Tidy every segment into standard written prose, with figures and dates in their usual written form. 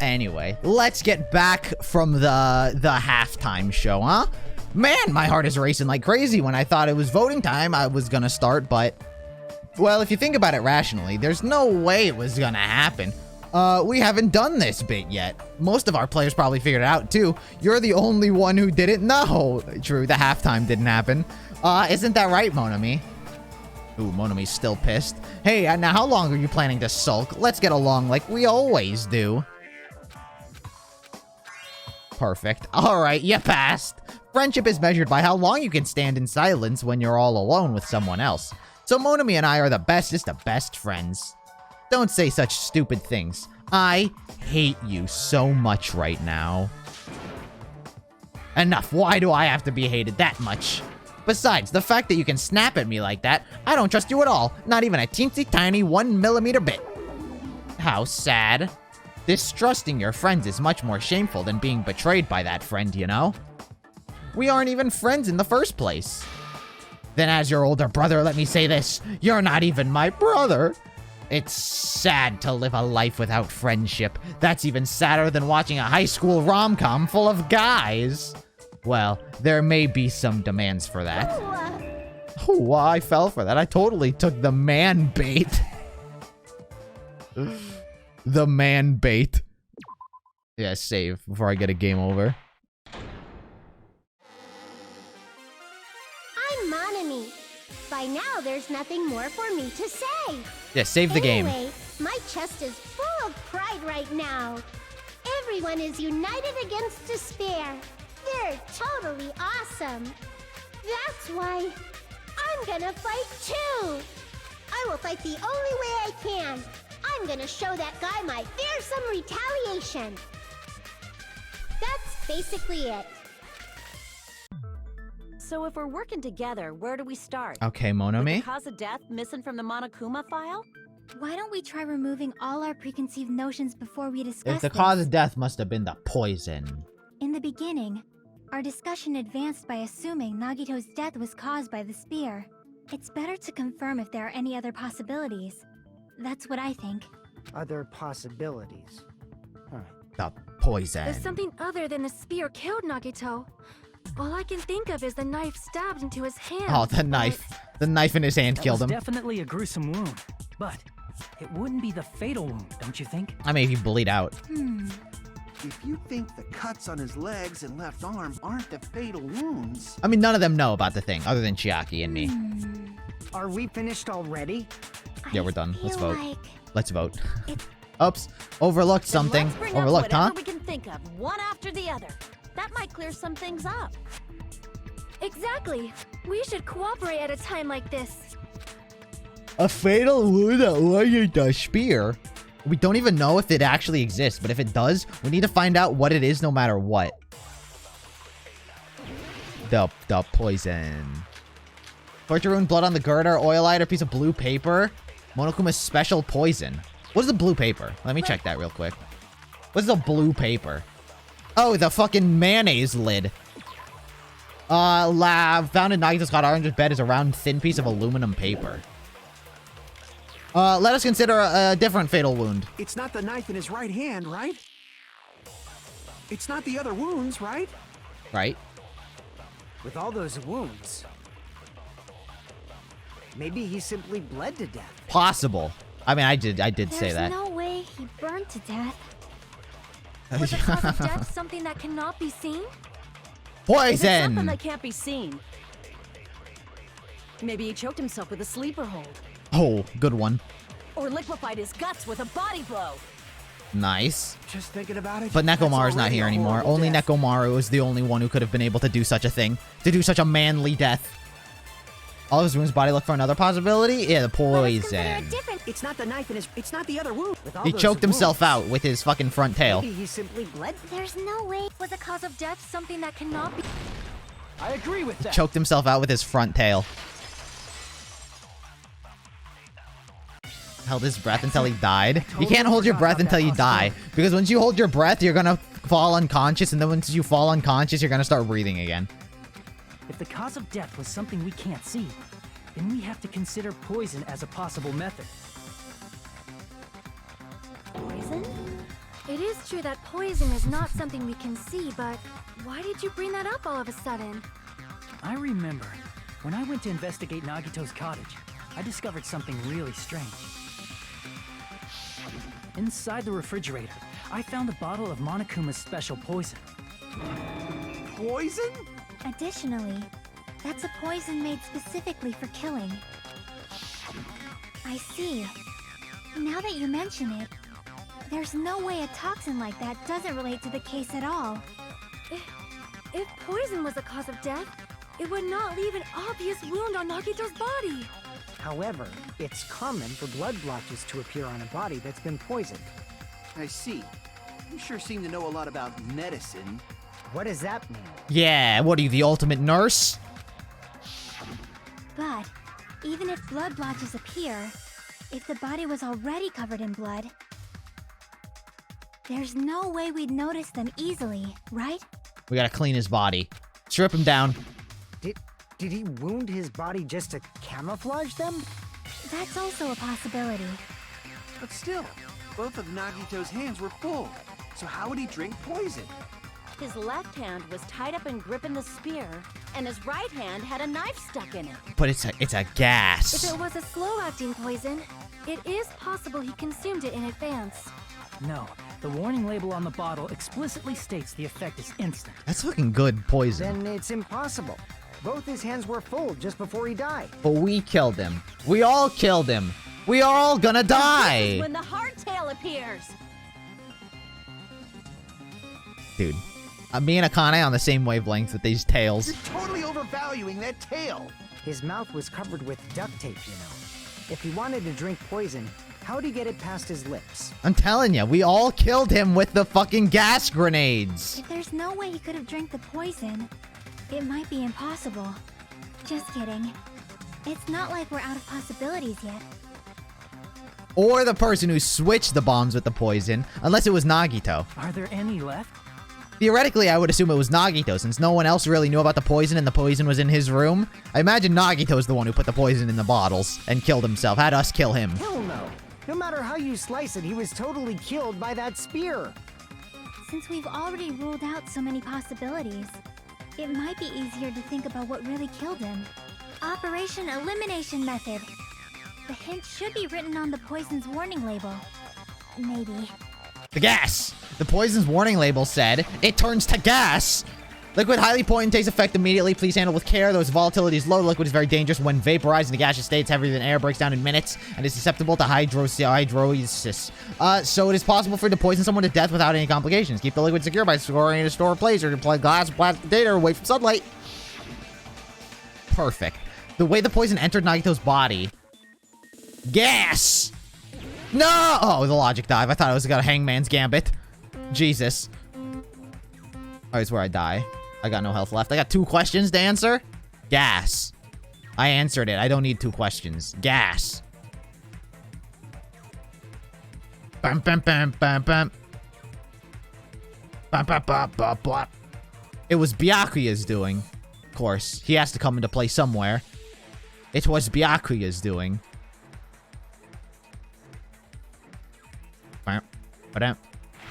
Anyway, let's get back from the halftime show, huh? Man, my heart is racing like crazy. When I thought it was voting time, I was gonna start, but... Well, if you think about it rationally, there's no way it was gonna happen. We haven't done this bit yet. Most of our players probably figured it out, too. You're the only one who didn't know. True, the halftime didn't happen. Isn't that right, Monami? Ooh, Monami's still pissed. Hey, now how long are you planning to sulk? Let's get along like we always do. Perfect. Alright, you passed. Friendship is measured by how long you can stand in silence when you're all alone with someone else. So Monami and I are the bestest of best friends. Don't say such stupid things. I hate you so much right now. Enough. Why do I have to be hated that much? Besides, the fact that you can snap at me like that, I don't trust you at all. Not even a teensy tiny 1mm bit. How sad. Distrusting your friends is much more shameful than being betrayed by that friend, you know? We aren't even friends in the first place. Then as your older brother, let me say this. You're not even my brother. It's sad to live a life without friendship. That's even sadder than watching a high school rom-com full of guys. Well, there may be some demands for that. Oh, I fell for that. I totally took the man bait. The man bait. Yeah, save before I get a game over. I'm Monami. By now, there's nothing more for me to say. Yeah, save the game. Anyway, my chest is full of pride right now. Everyone is united against despair. They're totally awesome. That's why I'm gonna fight too. I will fight the only way I can. I'm gonna show that guy my fearsome retaliation. That's basically it. So if we're working together, where do we start? Okay, With Monami. the cause of death missing from the Monokuma file? Why don't we try removing all our preconceived notions before we discuss If the this? cause of death must have been the poison. In the beginning, our discussion advanced by assuming Nagito's death was caused by the spear. It's better to confirm if there are any other possibilities. That's what I think. Other possibilities. The poison. If something other than the spear killed Nagito, all I can think of is the knife stabbed into his hand. Oh, the knife. The knife in his hand killed him. Definitely a gruesome wound, but it wouldn't be the fatal wound, don't you think? I mean, if you bleed out. If you think the cuts on his legs and left arm aren't the fatal wounds... I mean, none of them know about the thing, other than Chiaki and me. Are we finished already? Yeah, we're done. Let's vote. Like Let's vote. Oops. Overlooked something. Let's bring Overlooked, up huh? whatever we can think of, one after the other. That might clear some things up. Exactly. We should cooperate at a time like this. A fatal wound that wasn't a spear. We don't even know if it actually exists, but if it does, we need to find out what it is no matter what. The poison. Torture wound, blood on the girder, oil lighter, piece of blue paper. Monokuma's special poison. What is the blue paper? Let me check that real quick. What's the blue paper? Oh, the fucking mayonnaise lid. Found in Nagito's hot orange bed is a round, thin piece of aluminum paper. Let us consider a different fatal wound. It's not the knife in his right hand, right? It's not the other wounds, right? Right? With all those wounds, maybe he simply bled to death. Possible. I mean, I did say there's that. no way he burned to death. Was the cause of death something that cannot be seen? If it's something Poison! that can't be seen. Maybe he choked himself with a sleeper hold. Oh, good one. Or liquefied his guts with a body blow. Nice. Just thinking about it. But that's Nekomaru's not already here a anymore. horrible Only death. Nekomaru is the only one who could have been able to do such a thing. To do such a manly death. All of his wounds body look for another possibility? Yeah, the poison. It's not the knife in his. It's not the other wound. With all He those choked himself wounds, out with his fucking front tail. Maybe he simply bled. There's no way. Was the cause of death something that cannot be... I agree with that. Choked himself out with his front tail. Held his breath until he died. You can't hold your breath until you die. Because once you hold your breath, you're gonna fall unconscious. And then once you fall unconscious, you're gonna start breathing again. If the cause of death was something we can't see, then we have to consider poison as a possible method. Poison? It is true that poison is not something we can see, but why did you bring that up all of a sudden? I remember. When I went to investigate Nagito's cottage, I discovered something really strange. Inside the refrigerator, I found a bottle of Monokuma's special poison. Poison? Additionally, that's a poison made specifically for killing. I see. Now that you mention it, there's no way a toxin like that doesn't relate to the case at all. If poison was the cause of death, it would not leave an obvious wound on Nagito's body. However, it's common for blood blotches to appear on a body that's been poisoned. I see. You sure seem to know a lot about medicine. What does that mean? Yeah, what are you, the ultimate nurse? But even if blood blotches appear, if the body was already covered in blood, there's no way we'd notice them easily, right? We gotta clean his body. Strip him down. Did he wound his body just to camouflage them? That's also a possibility. But still, both of Nagito's hands were full. So how would he drink poison? His left hand was tied up and gripping the spear, and his right hand had a knife stuck in it. But it's a gas. If it was a slow-acting poison, it is possible he consumed it in advance. No, the warning label on the bottle explicitly states the effect is instant. That's fucking good poison. Then it's impossible. Both his hands were full just before he died. But we killed him. We all killed him. We are all gonna This is die. when the hardtail appears. Dude, me and Akane on the same wavelength with these tails. You're totally overvaluing that tail. His mouth was covered with duct tape, you know. If he wanted to drink poison, how'd he get it past his lips? I'm telling you, we all killed him with the fucking gas grenades. If there's no way he could have drank the poison, it might be impossible. Just kidding. It's not like we're out of possibilities yet. Or the person who switched the bombs with the poison, unless it was Nagito. Are there any left? Theoretically, I would assume it was Nagito, since no one else really knew about the poison and the poison was in his room. I imagine Nagito's the one who put the poison in the bottles and killed himself, had us kill him. Hell no. No matter how you slice it, he was totally killed by that spear. Since we've already ruled out so many possibilities, it might be easier to think about what really killed him. Operation Elimination Method. The hint should be written on the poison's warning label. Maybe. The gas! The poison's warning label said, it turns to gas! Liquid highly potent, takes effect immediately. Please handle with care. Though its volatility is low, liquid is very dangerous. When vaporized in the gaseous state, it's heavier than air, breaks down in minutes, and is susceptible to hydrolysis. So it is possible for it to poison someone to death without any complications. Keep the liquid secure by storing it in a store or place, or apply glass or plastic container away from sunlight. Perfect. The way the poison entered Nagito's body. Gas! No! Oh, the logic dive. I thought I was got a hangman's gambit. Jesus. Alright, it's where I die. I got no health left. I got 2 questions to answer. Gas. I answered it. I don't need 2 questions. Gas. Bam, bam, bam, bam, bam. Bam, bam, bam, bam, bam. It was Byakuya's doing. Of course. He has to come into play somewhere. It was Byakuya's doing.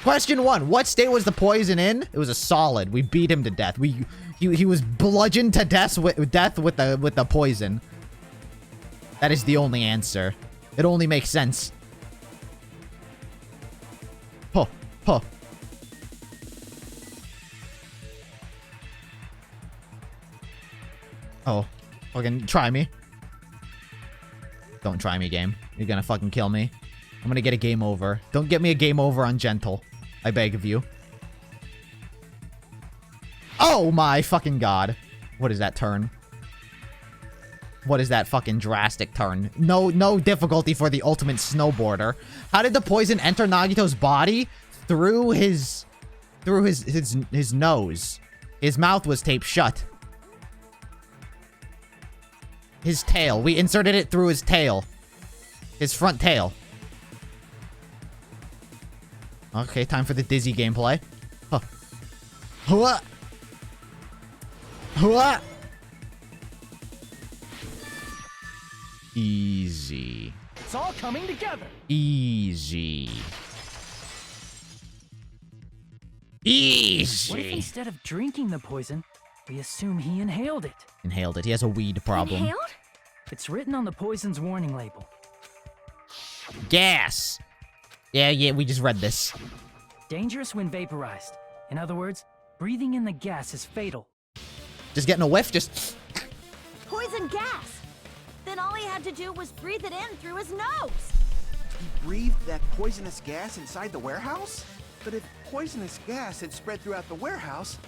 Question 1. What state was the poison in? It was a solid. We beat him to death. He was bludgeoned to death with the poison. That is the only answer. It only makes sense. Huh. Huh. Oh. Fucking try me. Don't try me, game. You're gonna fucking kill me. I'm gonna get a game over. Don't get me a game over on Gentle. I beg of you. Oh my fucking god. What is that turn? What is that fucking drastic turn? No difficulty for the ultimate snowboarder. How did the poison enter Nagito's body? Through his nose. His mouth was taped shut. His tail. We inserted it through his tail. His front tail. Okay, time for the dizzy gameplay. Huh. Hua! Hua! Easy. It's all coming together. Easy. What if Easy. instead of drinking the poison, we assume he inhaled it? Inhaled it. He has a weed problem. Inhaled? It's written on the poison's warning label. Gas. Yeah, we just read this. Dangerous when vaporized. In other words, breathing in the gas is fatal. Just getting a whiff, just... Poison gas! Then all he had to do was breathe it in through his nose! He breathed that poisonous gas inside the warehouse? But if poisonous gas had spread throughout the warehouse,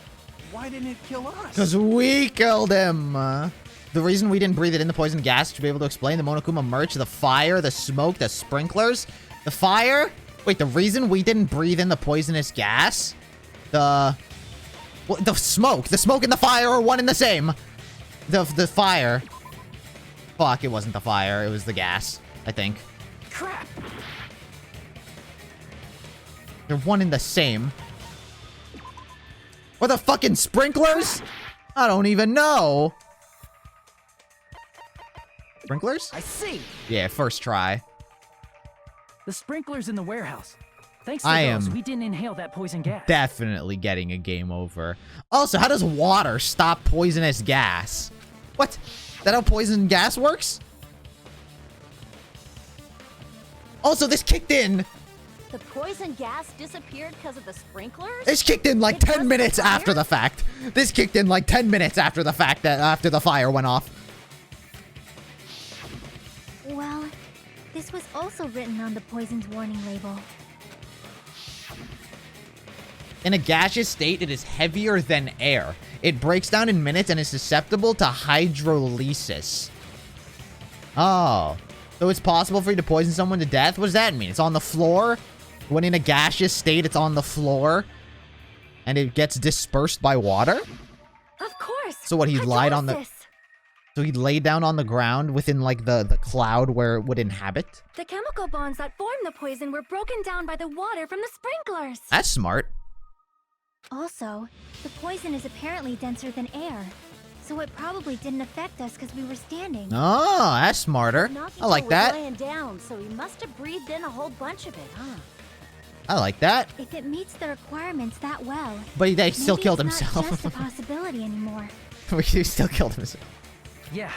why didn't it kill us? Because we killed him. The reason we didn't breathe it in the poison gas is to be able to explain the Monokuma merch, the fire, the smoke, the sprinklers. The fire? Wait, the reason we didn't breathe in the poisonous gas? The smoke. The smoke and the fire are one and the same. The fire. Fuck, it wasn't the fire. It was the gas, I think. Crap! They're one and the same. Or the fucking sprinklers? I don't even know. Sprinklers? I see! Yeah, first try. The sprinklers in the warehouse. Thanks to I those, am we didn't inhale that poison gas. Definitely getting a game over. Also, how does water stop poisonous gas? What? Is that how poison gas works? Also, this kicked in. The poison gas disappeared because of the sprinklers? This kicked in like It 10 wasn't minutes fire? after the fact. This kicked in like 10 minutes after the fact that after the fire went off. Well, this was also written on the poison's warning label. In a gaseous state, it is heavier than air. It breaks down in minutes and is susceptible to hydrolysis. Oh. So it's possible for you to poison someone to death? What does that mean? It's on the floor? When in a gaseous state, it's on the floor? And it gets dispersed by water? Of course! So what, he lied on the... Hydrolysis. So he laid down on the ground within, like, the cloud where it would inhabit? The chemical bonds that formed the poison were broken down by the water from the sprinklers. That's smart. Also, the poison is apparently denser than air, so it probably didn't affect us because we were standing. Oh, that's smarter. Nagito I like was that. laying down, so he must have breathed in a whole bunch of it, huh? I like that. If it meets the requirements that well, But he still maybe killed it's not himself. just a possibility anymore. He still killed himself. Yeah,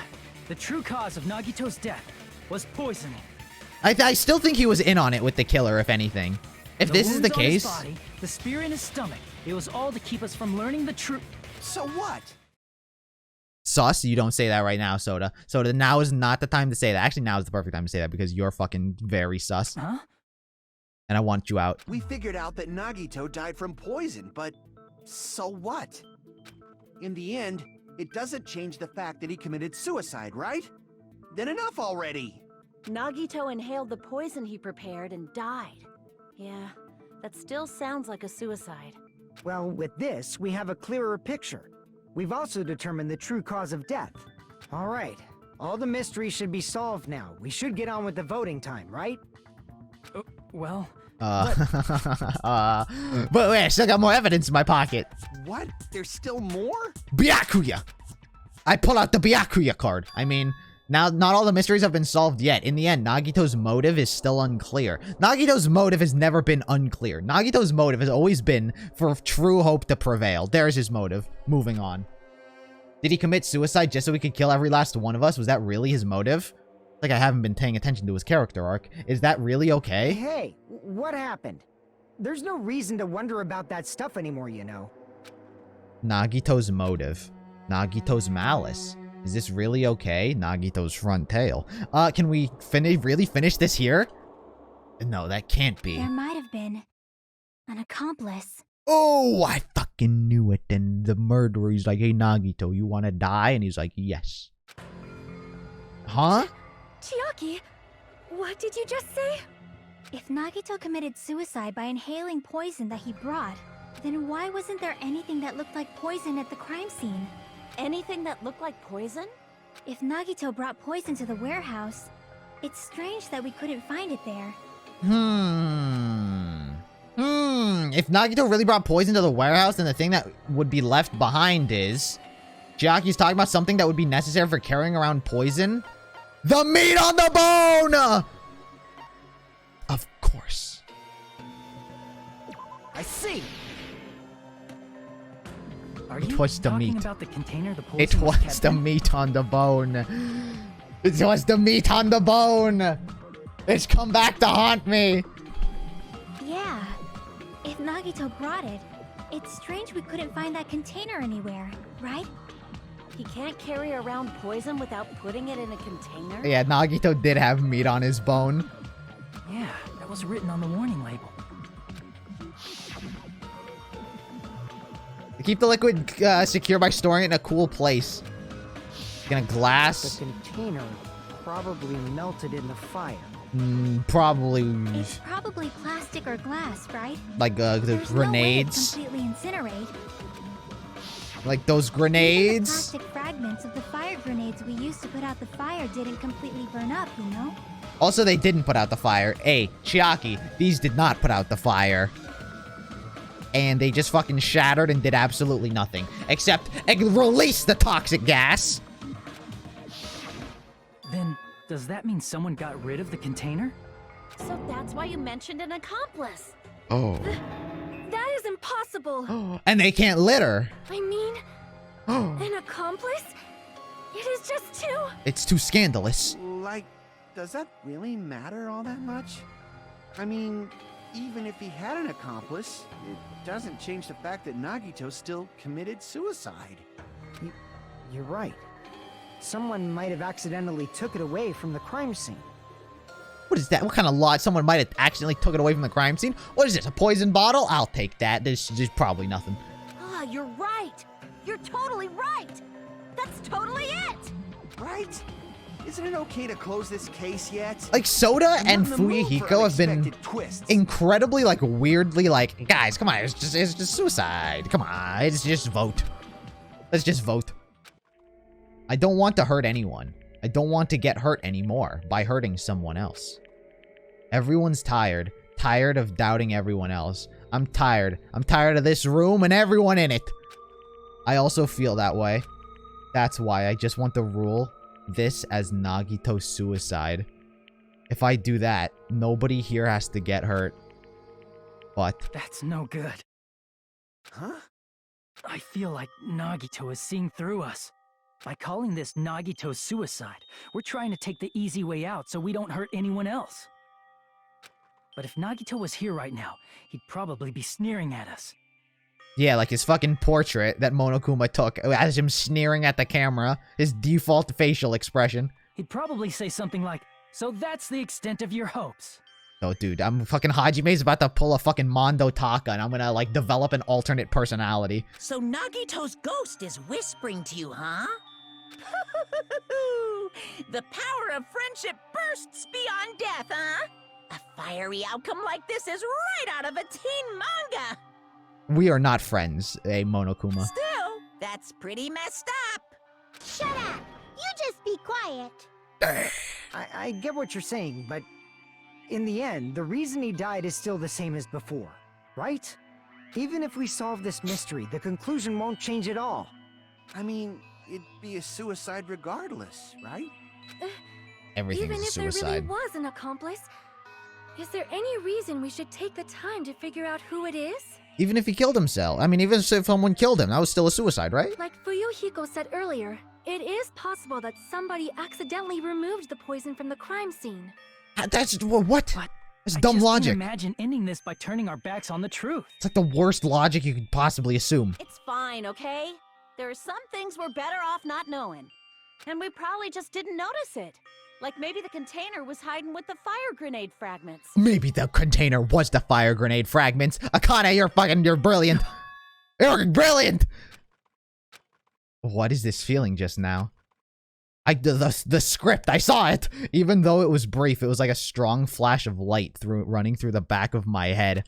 the true cause of Nagito's death was poisoning. I still think he was in on it with the killer, if anything. If this is the wounds on his case... body, the spear in his stomach, it was all to keep us from learning the truth. So what? Sus, you don't say that right now, Soda. Soda, now is not the time to say that. Actually, now is the perfect time to say that because you're fucking very sus. Huh? And I want you out. We figured out that Nagito died from poison, but so what? In the end, it doesn't change the fact that he committed suicide, right? Then enough already! Nagito inhaled the poison he prepared and died. Yeah, that still sounds like a suicide. Well, with this, we have a clearer picture. We've also determined the true cause of death. All right, all the mysteries should be solved now. We should get on with the voting time, right? Well, But wait, I still got more evidence in my pocket. What? There's still more? Byakuya! I pull out the Byakuya card. I mean, now not all the mysteries have been solved yet. In the end, Nagito's motive is still unclear. Nagito's motive has never been unclear. Nagito's motive has always been for true hope to prevail. There's his motive. Moving on. Did he commit suicide just so he could kill every last one of us? Was that really his motive? Like I haven't been paying attention to his character arc. Is that really okay? Hey, what happened? There's no reason to wonder about that stuff anymore, you know. Nagito's motive. Nagito's malice. Is this really okay? Nagito's front tail. Can we really finish this here? No, that can't be. There might have been an accomplice. Oh, I fucking knew it. And the murderer, he's like, hey, Nagito, you want to die? And he's like, yes. Huh? Chiaki, what did you just say? If Nagito committed suicide by inhaling poison that he brought, then why wasn't there anything that looked like poison at the crime scene? Anything that looked like poison? If Nagito brought poison to the warehouse, it's strange that we couldn't find it there. If Nagito really brought poison to the warehouse, then the thing that would be left behind is... Chiaki's talking about something that would be necessary for carrying around poison? The meat on the bone! Of course. I see. Are It you was the talking meat. about the container the poison It was kept the in? meat on the bone. It was the meat on the bone. It's come back to haunt me. Yeah. If Nagito brought it, it's strange we couldn't find that container anywhere, right? He can't carry around poison without putting it in a container? Yeah, Nagito did have meat on his bone. Yeah, that was written on the warning label. Keep the liquid secure by storing it in a cool place. In a glass. The container probably melted in the fire. Probably It's probably plastic or glass, right? like the There's grenades. No way it'd completely incinerate. Like those Even the grenades. plastic fragments of the fire grenades we used to put out the fire didn't completely burn up, you know? Also, they didn't put out the fire. Hey, Chiaki, these did not put out the fire. And they just fucking shattered and did absolutely nothing. Except release the toxic gas. Then, does that mean someone got rid of the container? So that's why you mentioned an accomplice. Oh. That is impossible. And they can't litter. I mean, an accomplice? It is just too... It's too scandalous. Like, does that really matter all that much? I mean, even if he had an accomplice, it doesn't change the fact that Nagito still committed suicide. You're right. Someone might have accidentally took it away from the crime scene. What is that? What kind of lot? Someone might have accidentally took it away from the crime scene? What is this, a poison bottle? I'll take that. This is probably nothing. Ah, you're right. You're totally right. That's totally it. Right? Isn't it okay to close this case yet? Like, Soda I'm and on the move for Fuyuhiko have been unexpected twists. incredibly, like, weirdly, like, guys, come on, it's just suicide. Come on, it's just vote. Let's just vote. I don't want to hurt anyone. I don't want to get hurt anymore by hurting someone else. Everyone's tired. Tired of doubting everyone else. I'm tired. I'm tired of this room and everyone in it. I also feel that way. That's why I just want to rule this as Nagito's suicide. If I do that, nobody here has to get hurt. But That's no good. Huh? I feel like Nagito is seeing through us. By calling this Nagito's suicide, we're trying to take the easy way out so we don't hurt anyone else. But if Nagito was here right now, he'd probably be sneering at us. yeah, like his fucking portrait that Monokuma took as him sneering at the camera. His default facial expression. He'd probably say something like, "So that's the extent of your hopes." Oh, dude, I'm fucking Hajime's about to pull a fucking Mondo Taka and I'm gonna, like, develop an alternate personality. So Nagito's ghost is whispering to you, huh? The power of friendship bursts beyond death, huh? A fiery outcome like this is right out of a teen manga. We are not friends, Monokuma. Still, that's pretty messed up. Shut up! You just be quiet. I get what you're saying, but in the end, the reason he died is still the same as before, right? Even if we solve this mystery, the conclusion won't change at all. I mean, it'd be a suicide regardless, right? Everything Even is if there really suicide. was an accomplice, is there any reason we should take the time to figure out who it is? Even if he killed himself. I mean, even if someone killed him, that was still a suicide, right? Like Fuyuhiko said earlier, it is possible that somebody accidentally removed the poison from the crime scene. That's what? But That's I dumb just logic. can't imagine ending this by turning our backs on the truth. It's like the worst logic you could possibly assume. It's fine, okay? There are some things we're better off not knowing. And we probably just didn't notice it. Like maybe the container was hiding with the fire grenade fragments. Maybe the container was the fire grenade fragments. Akane, you're brilliant. You're brilliant. What is this feeling just now? The script, I saw it. Even though it was brief, it was like a strong flash of light running through the back of my head.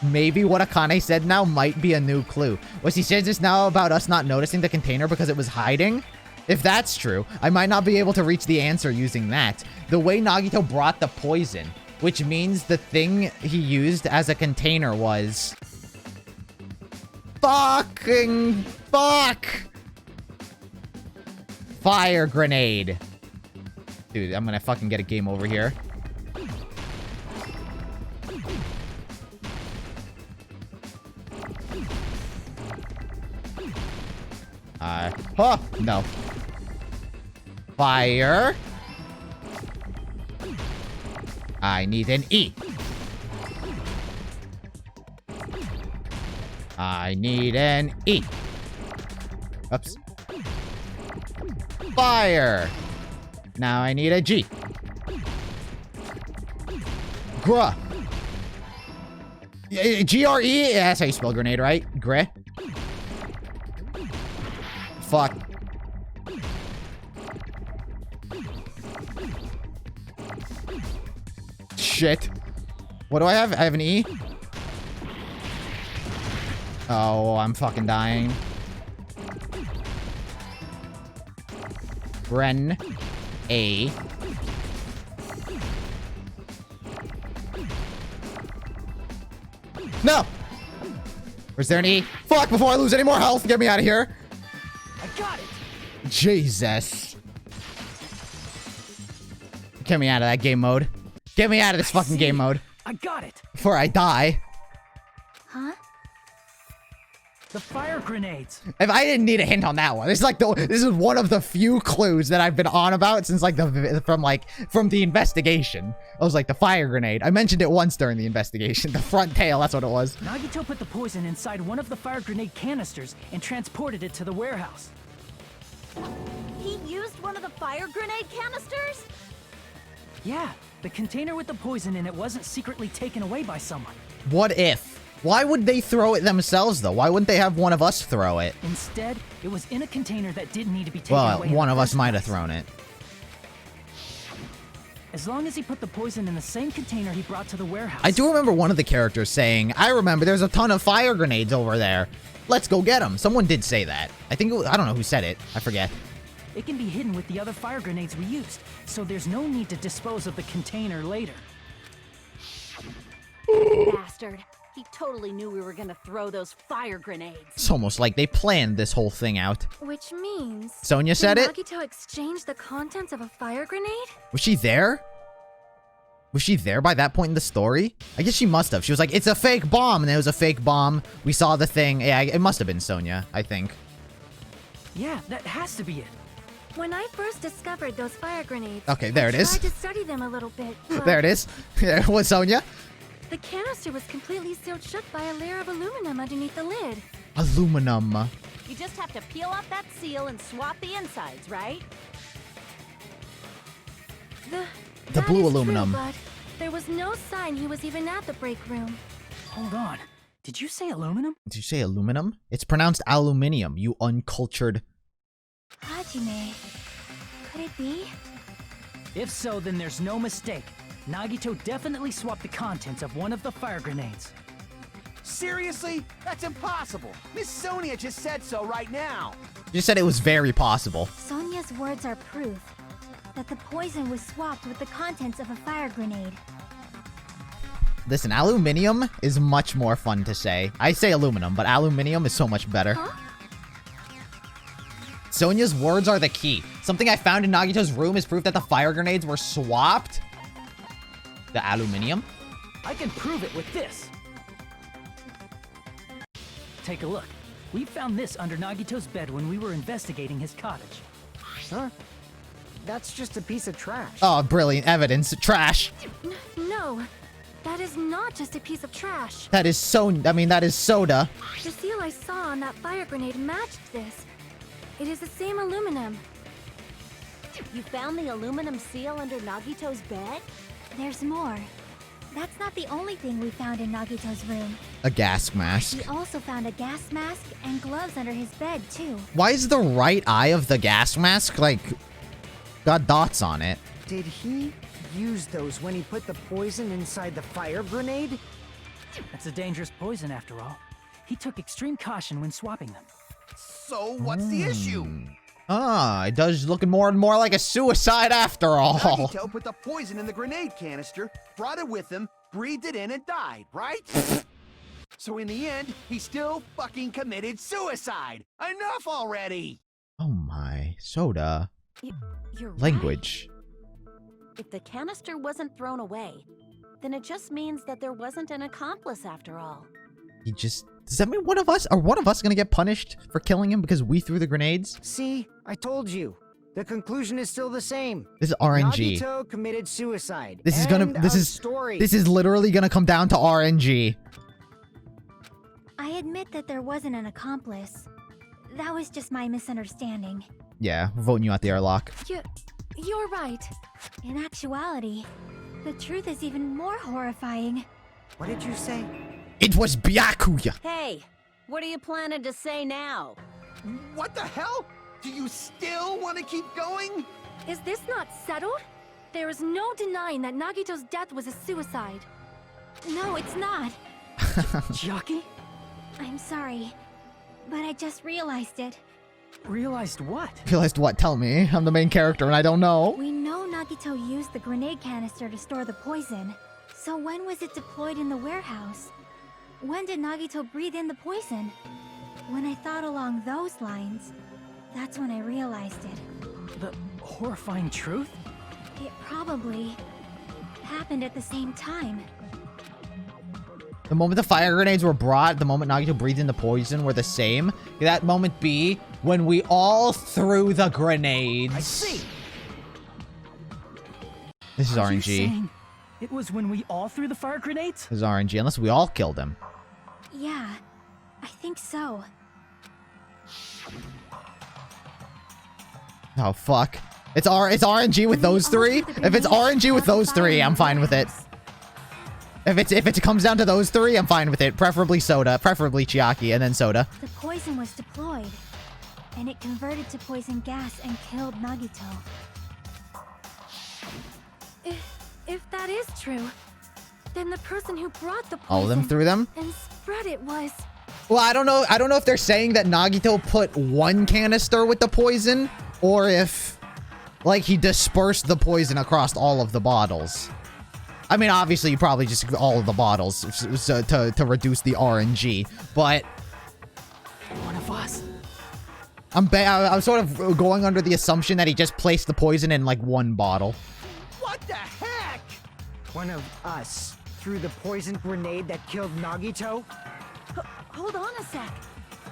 Maybe what Akane said now might be a new clue. Was he said this now about us not noticing the container because it was hiding? If that's true, I might not be able to reach the answer using that. The way Nagito brought the poison, which means the thing he used as a container was... Fucking fuck! Fire grenade. Dude, I'm gonna fucking get a game over here. Huh, no. Fire. I need an E. I need an E. Oops. Fire. Now I need a G. Gruh. G-R-E? Yeah, that's how you spell grenade, right? Gre? Fuck. Shit. What do I have? I have an E? Oh, I'm fucking dying. Bren. A. No! Where's there an E? Fuck, before I lose any more health, get me out of here. I got it! Jesus. Get me out of that game mode. Get me out of this fucking game mode. I got it! Before I die. Huh? The fire grenades! If I didn't need a hint on that one. This is like this is one of the few clues that I've been on about since like from the investigation. I was like the fire grenade. I mentioned it once during the investigation. The front tail, that's what it was. Nagito put the poison inside one of the fire grenade canisters and transported it to the warehouse. He used one of the fire grenade canisters? Yeah, the container with the poison in it wasn't secretly taken away by someone. What if? Why would they throw it themselves though? Why wouldn't they have one of us throw it? Instead, it was in a container that didn't need to be taken Well, away. one of us might have thrown it. As long as he put the poison in the same container he brought to the warehouse. I do remember one of the characters saying, I remember there's a ton of fire grenades over there. Let's go get them. Someone did say that. I think it was, I don't know who said it. I forget. It can be hidden with the other fire grenades we used, so there's no need to dispose of the container later. Bastard. He totally knew we were gonna throw those fire grenades. It's almost like they planned this whole thing out. Which means... Sonia said it? Did Nagito exchange the contents of a fire grenade? Was she there? Was she there by that point in the story? I guess she must have. She was like, it's a fake bomb, and it was a fake bomb. We saw the thing. Yeah, it must have been Sonia, I think. Yeah, that has to be it. When I first discovered those fire grenades... Okay, there it I is. tried to study them a little bit, but There it is. It was Sonia. the canister was completely sealed shut by a layer of aluminum underneath the lid. Aluminum. You just have to peel off that seal and swap the insides, right? The That blue is aluminum. True, but there was no sign he was even at the break room. Hold on. Did you say aluminum? Did you say aluminum? It's pronounced aluminium, you uncultured. Hajime. Could it be? If so, then there's no mistake. Nagito definitely swapped the contents of one of the fire grenades. Seriously? That's impossible. Miss Sonia just said so right now. You said it was very possible. Sonia's words are proof that the poison was swapped with the contents of a fire grenade. Listen, aluminium is much more fun to say. I say aluminum, but aluminium is so much better. Huh? Sonia's words are the key. Something I found in Nagito's room is proof that the fire grenades were swapped. The aluminium? I can prove it with this. Take a look. We found this under Nagito's bed when we were investigating his cottage. Huh? That's just a piece of trash. Oh, brilliant evidence. Trash. No, that is not just a piece of trash. That is that is soda. The seal I saw on that fire grenade matched this. It is the same aluminum. You found the aluminum seal under Nagito's bed? There's more. That's not the only thing we found in Nagito's room. A gas mask. We also found a gas mask and gloves under his bed, too. Why is the right eye of the gas mask, like, got dots on it? Did he use those when he put the poison inside the fire grenade? That's a dangerous poison after all. He took extreme caution when swapping them. So what's the issue? Ah, it does looking more and more like a suicide after all. Nagito put the poison in the grenade canister, brought it with him, breathed it in, and died, right? So in the end, he still fucking committed suicide. Enough already! Oh my, soda. You're right. Language. If the canister wasn't thrown away, then it just means that there wasn't an accomplice after all. Does that mean one of us gonna get punished for killing him because we threw the grenades? See, I told you. The conclusion is still the same. This is RNG. Nagito committed suicide. This Story. is literally gonna come down to RNG. I admit that there wasn't an accomplice. That was just my misunderstanding. Yeah, we're voting you out the airlock. You're right. In actuality, the truth is even more horrifying. What did you say? It was Byakuya. Hey, what are you planning to say now? What the hell? Do you still want to keep going? Is this not settled? There is no denying that Nagito's death was a suicide. No, it's not. Chiaki? I'm sorry, but I just realized it. Realized what? Realized what? Tell me. I'm the main character and I don't know. We know Nagito used the grenade canister to store the poison. So when was it deployed in the warehouse? When did Nagito breathe in the poison? When I thought along those lines, that's when I realized it. The horrifying truth? It probably happened at the same time. The moment the fire grenades were brought, the moment Nagito breathed in the poison were the same. Could that moment be when we all threw the grenades? I see. This is Are you RNG. saying it was when we all threw the fire grenades? This is RNG, unless we all killed him. Yeah, I think so. Oh, fuck. It's RNG with those three? If it's RNG with those three, I'm fine with it. If it comes down to those three, I'm fine with it. Preferably Soda, preferably Chiaki, and then Soda. The poison was deployed, and it converted to poison gas and killed Nagito. If that is true, then the person who brought the poison All of them threw them? and spread it was... Well, I don't know if they're saying that Nagito put one canister with the poison, or if, like, he dispersed the poison across all of the bottles. I mean, obviously, you probably just all of the bottles to reduce the RNG, but... One of us. I'm sort of going under the assumption that he just placed the poison in, like, one bottle. What the heck? One of us threw the poison grenade that killed Nagito? Hold on a sec.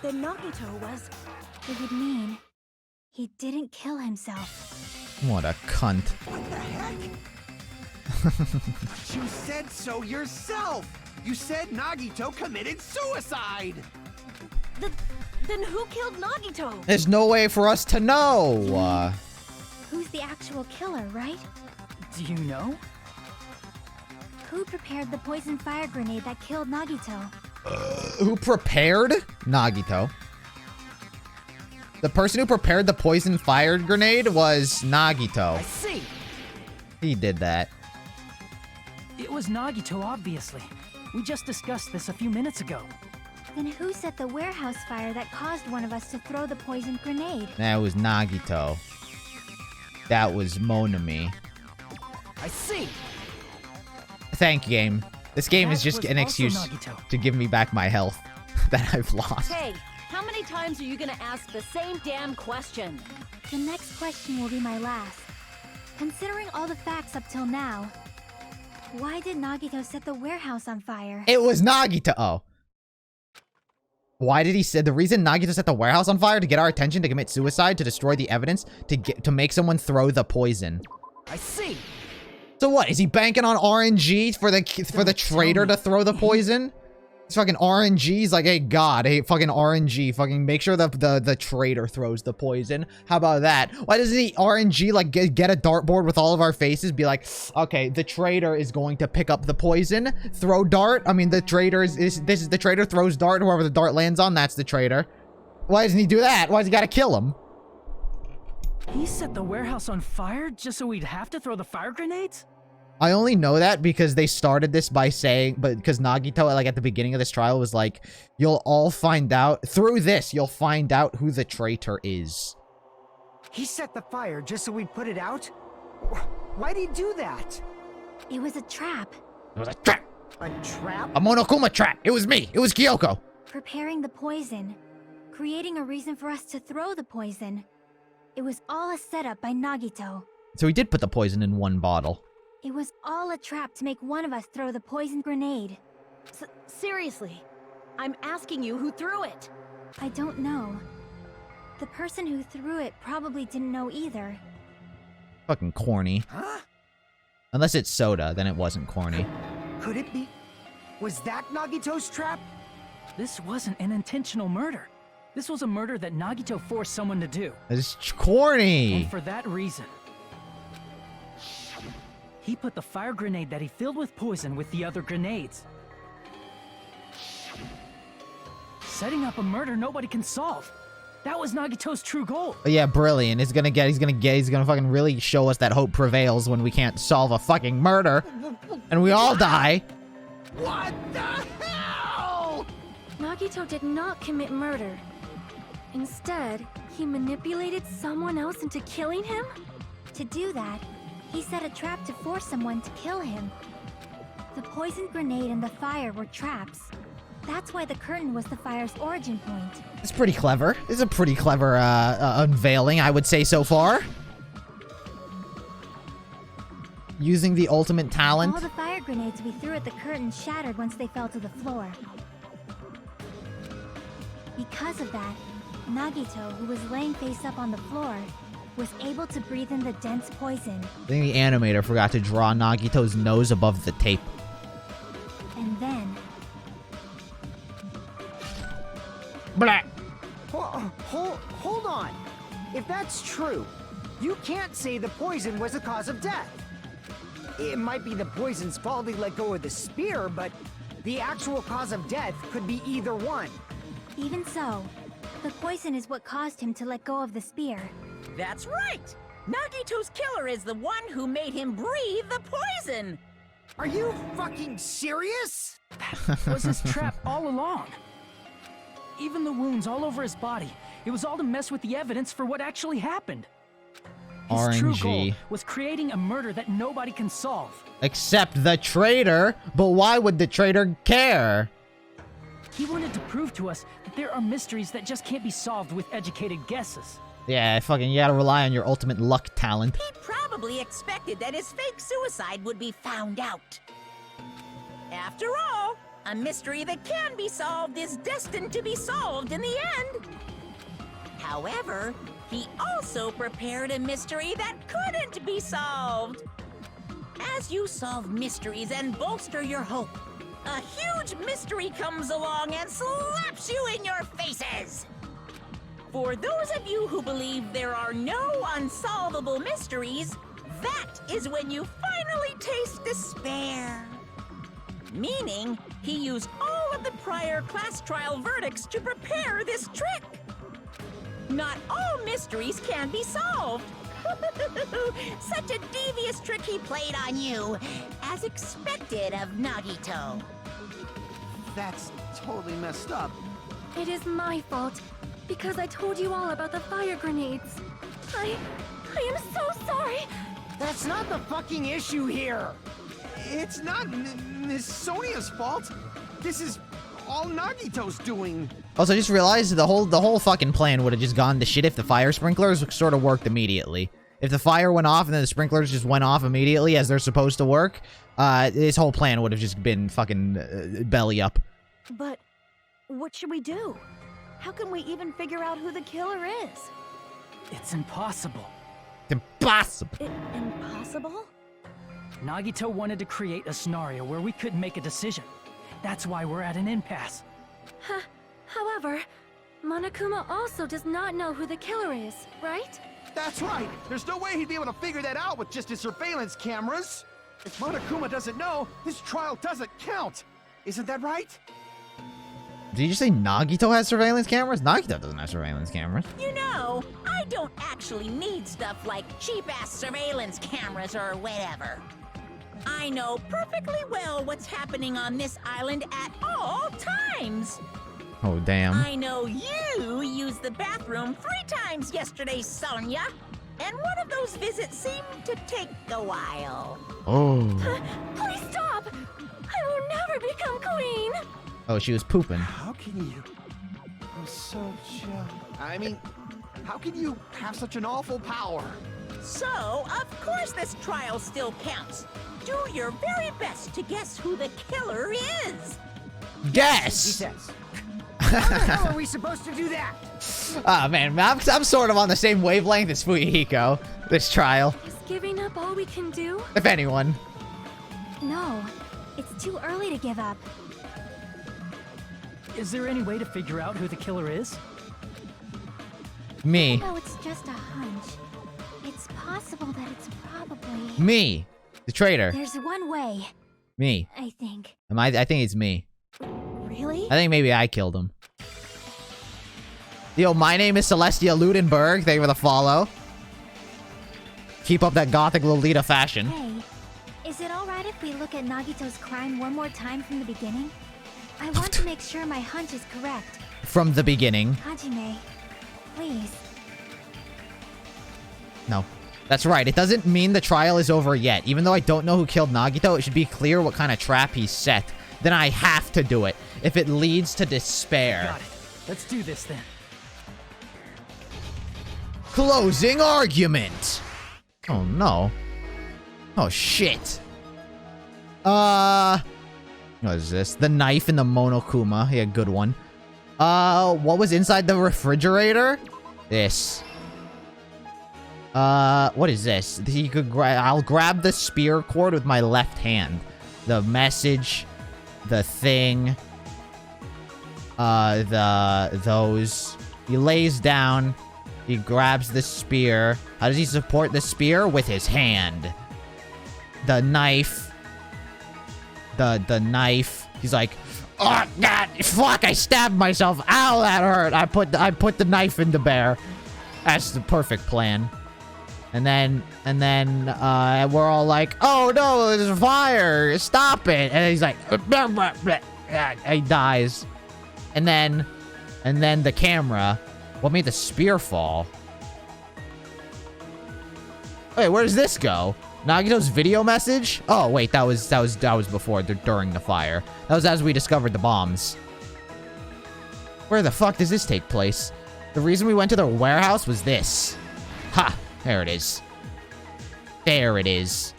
Then Nagito was... It would mean he didn't kill himself. What a cunt. What the heck? You said so yourself! You said Nagito committed suicide! Then who killed Nagito? There's no way for us to know. Who's the actual killer, right? Do you know? Who prepared the poison fire grenade that killed Nagito? Who prepared Nagito? The person who prepared the poison fire grenade was Nagito. I see. He did that. It was Nagito, obviously. We just discussed this a few minutes ago. Then who set the warehouse fire that caused one of us to throw the poison grenade? That was Nagito. That was Monami. I see. Thank you, game. This game is That just was an also excuse Nagito. to give me back my health that I've lost. Hey, how many times are you gonna ask the same damn question? The next question will be my last. Considering all the facts up till now, why did Nagito set the warehouse on fire? It was Nagito. Oh. Why did he say the reason Nagito set the warehouse on fire? To get our attention, to commit suicide, to destroy the evidence, to make someone throw the poison. I see. So what? Is he banking on RNG for the traitor to throw the poison? It's fucking RNG. He's like, hey God, hey fucking RNG, fucking make sure the traitor throws the poison. How about that? Why doesn't he RNG like get a dartboard with all of our faces? Be like, okay, the traitor is going to pick up the poison, throw dart. I mean, the traitor this is the traitor, throws dart. Whoever the dart lands on, that's the traitor. Why doesn't he do that? Why does he gotta kill him? He set the warehouse on fire just so we'd have to throw the fire grenades? I only know that because they started this by saying, but because Nagito, like at the beginning of this trial, was like, you'll all find out, through this, you'll find out who the traitor is. He set the fire just so we'd put it out? Why'd he do that? It was a trap. It was a trap! A trap? A Monokuma trap! It was me! It was Kyoko! Preparing the poison. Creating a reason for us to throw the poison. It was all a setup by Nagito. So he did put the poison in one bottle. It was all a trap to make one of us throw the poison grenade. Seriously, I'm asking you who threw it. I don't know. The person who threw it probably didn't know either. Fucking corny. Huh? Unless it's soda, then it wasn't corny. Could it be? Was that Nagito's trap? This wasn't an intentional murder. This was a murder that Nagito forced someone to do. It's corny. And for that reason, he put the fire grenade that he filled with poison with the other grenades. Setting up a murder nobody can solve. That was Nagito's true goal. But yeah, brilliant. He's gonna fucking really show us that hope prevails when we can't solve a fucking murder. And we all die. What the hell? Nagito did not commit murder. Instead, he manipulated someone else into killing him? To do that, he set a trap to force someone to kill him. The poison grenade and the fire were traps. That's why the curtain was the fire's origin point. It's pretty clever. It's a pretty clever unveiling, I would say so far. Using the ultimate talent. All the fire grenades we threw at the curtain shattered once they fell to the floor. Because of that, Nagito, who was laying face up on the floor, was able to breathe in the dense poison. I think the animator forgot to draw Nagito's nose above the tape. And then... Blah. Hold on. If that's true, you can't say the poison was the cause of death. It might be the poison's fault he let go of the spear, but the actual cause of death could be either one. Even so, the poison is what caused him to let go of the spear. That's right! Nagito's killer is the one who made him breathe the poison! Are you fucking serious? That was his trap all along. Even the wounds all over his body, it was all to mess with the evidence for what actually happened. His true goal RNG. was creating a murder that nobody can solve. Except the traitor. But why would the traitor care? He wanted to prove to us that there are mysteries that just can't be solved with educated guesses. Yeah, fucking you gotta rely on your ultimate luck talent. He probably expected that his fake suicide would be found out. After all, a mystery that can be solved is destined to be solved in the end. However, he also prepared a mystery that couldn't be solved. As you solve mysteries and bolster your hope, a huge mystery comes along and slaps you in your faces. For those of you who believe there are no unsolvable mysteries, that is when you finally taste despair. Meaning, he used all of the prior class trial verdicts to prepare this trick. Not all mysteries can be solved. Such a devious trick he played on you, as expected of Nagito. That's totally messed up. It is my fault, because I told you all about the fire grenades. I am so sorry. That's not the fucking issue here. It's not Miss Sonia's fault. This is all Nagito's doing. Also, I just realized the whole fucking plan would have just gone to shit if the fire sprinklers sort of worked immediately. If the fire went off and then the sprinklers just went off immediately as they're supposed to work, this whole plan would have just been fucking belly up. But what should we do? How can we even figure out who the killer is? It's impossible. Impossible. Impossible? Nagito wanted to create a scenario where we couldn't make a decision. That's why we're at an impasse. However, Monokuma also does not know who the killer is, right? That's right. There's no way he'd be able to figure that out with just his surveillance cameras. If Monokuma doesn't know, his trial doesn't count. Isn't that right? Did you just say Nagito has surveillance cameras? Nagito doesn't have surveillance cameras. You know, I don't actually need stuff like cheap-ass surveillance cameras or whatever. I know perfectly well what's happening on this island at all times. Oh, damn. I know you used the bathroom 3 times yesterday, Sonia. And one of those visits seemed to take a while. Oh. Please stop! I will never become queen! Oh, she was pooping. How can you? I'm so I mean, how can you have such an awful power? So, of course this trial still counts. Do your very best to guess who the killer is. He Guess. says. How the hell are we supposed to do that? Ah, man, I'm sort of on the same wavelength as Fuyuhiko. This trial, Is giving up all we can do? if anyone. No, it's too early to give up. Is there any way to figure out who the killer is? Me. Though it's just a hunch, it's possible that it's probably... Me. The traitor. There's one way, Me. I think. I think it's me. Really? I think maybe I killed him. Yo, my name is Celestia Ludenberg. Thank you for the follow. Keep up that gothic Lolita fashion. Hey, is it alright if we look at Nagito's crime one more time from the beginning? I want to make sure my hunch is correct. From the beginning. Hajime, please. No. That's right. It doesn't mean the trial is over yet. Even though I don't know who killed Nagito, it should be clear what kind of trap he set. Then I have to do it. If it leads to despair. Got it. Let's do this then. Closing argument. Oh, no. Oh, shit. What is this? The knife in the Monokuma. Yeah, good one. What was inside the refrigerator? This. What is this? You could I'll grab the spear cord with my left hand. The message, the thing, those. He lays down. He grabs the spear. How does he support the spear? With his hand. The knife. The knife. He's like, oh god, fuck! I stabbed myself. Ow, that hurt. I put the knife into bear. That's the perfect plan. And then we're all like, oh no, there's a fire! Stop it! And he's like, he dies. And then the camera. What made the spear fall? Wait, where does this go? Nagito's video message? Oh wait, that was before, during the fire. That was as we discovered the bombs. Where the fuck does this take place? The reason we went to the warehouse was this. Ha! There it is. There it is.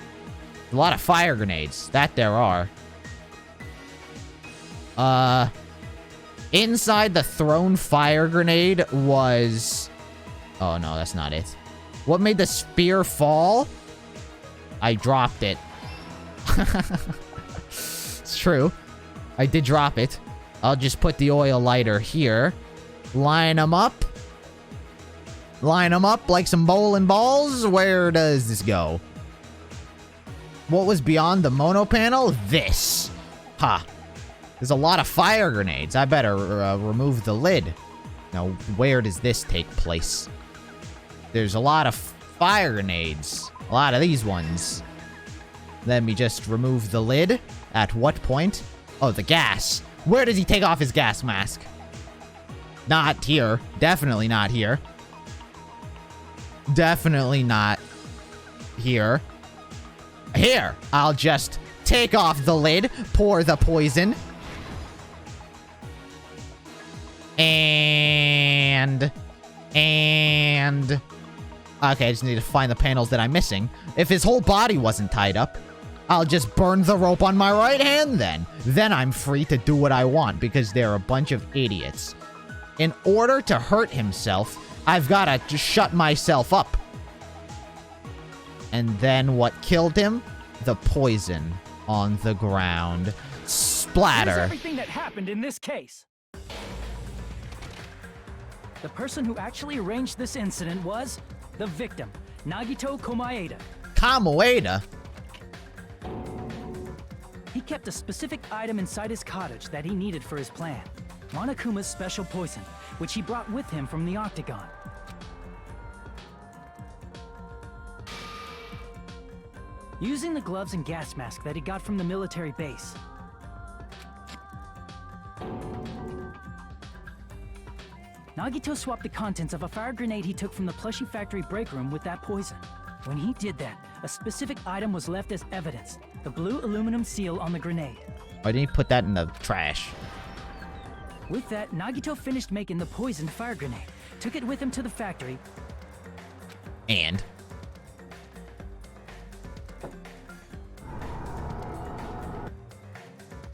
A lot of fire grenades. That there are. Inside the thrown fire grenade was... Oh, no, that's not it. What made the spear fall? I dropped it. It's true. I did drop it. I'll just put the oil lighter here. Line them up. Line them up like some bowling balls. Where does this go? What was beyond the mono panel? This. Ha. Huh. There's a lot of fire grenades. I better remove the lid. Now, where does this take place? There's a lot of fire grenades. A lot of these ones. Let me just remove the lid. At what point? Oh, the gas. Where does he take off his gas mask? Not here. Definitely not here. Definitely not here. Here. I'll just take off the lid. Pour the poison. And... Okay, I just need to find the panels that I'm missing. If his whole body wasn't tied up, I'll just burn the rope on my right hand then. Then I'm free to do what I want because they're a bunch of idiots. In order to hurt himself, I've got to just shut myself up. And then what killed him? The poison on the ground. Splatter. Here's everything that happened in this case. The person who actually arranged this incident was the victim, Nagito Komaeda. Komaeda? He kept a specific item inside his cottage that he needed for his plan. Monokuma's special poison, which he brought with him from the Octagon. Using the gloves and gas mask that he got from the military base, Nagito swapped the contents of a fire grenade he took from the plushie factory break room with that poison. When he did that, a specific item was left as evidence, the blue aluminum seal on the grenade. Why didn't he put that in the trash? With that, Nagito finished making the poisoned fire grenade, took it with him to the factory,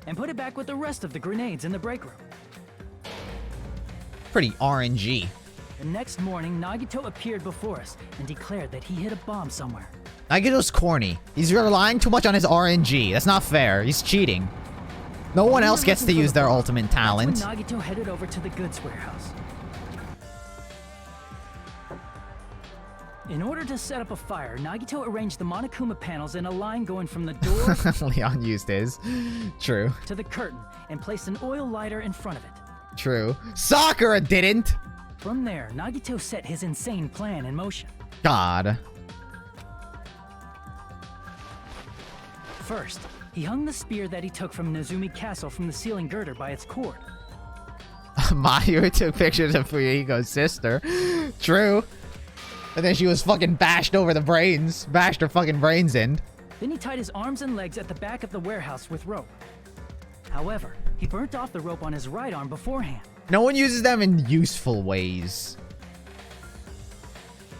And and put it back with the rest of the grenades in the break room. Pretty RNG. The next morning, Nagito appeared before us and declared that he hid a bomb somewhere. Nagito's corny. He's relying too much on his RNG. That's not fair. He's cheating. No one else gets to use their ultimate talent. That's when Nagito headed over to the goods warehouse. In order to set up a fire, Nagito arranged the Monokuma panels in a line going from the door Leon used his. True. to the curtain and placed an oil lighter in front of it. True. Sakura didn't! From there, Nagito set his insane plan in motion. God. First, he hung the spear that he took from Nezumi Castle from the ceiling girder by its cord. Mayu took pictures of Fuyuhiko's sister. True. And then she was fucking bashed over the brains. Bashed her fucking brains in. Then he tied his arms and legs at the back of the warehouse with rope. However, he burnt off the rope on his right arm beforehand. No one uses them in useful ways.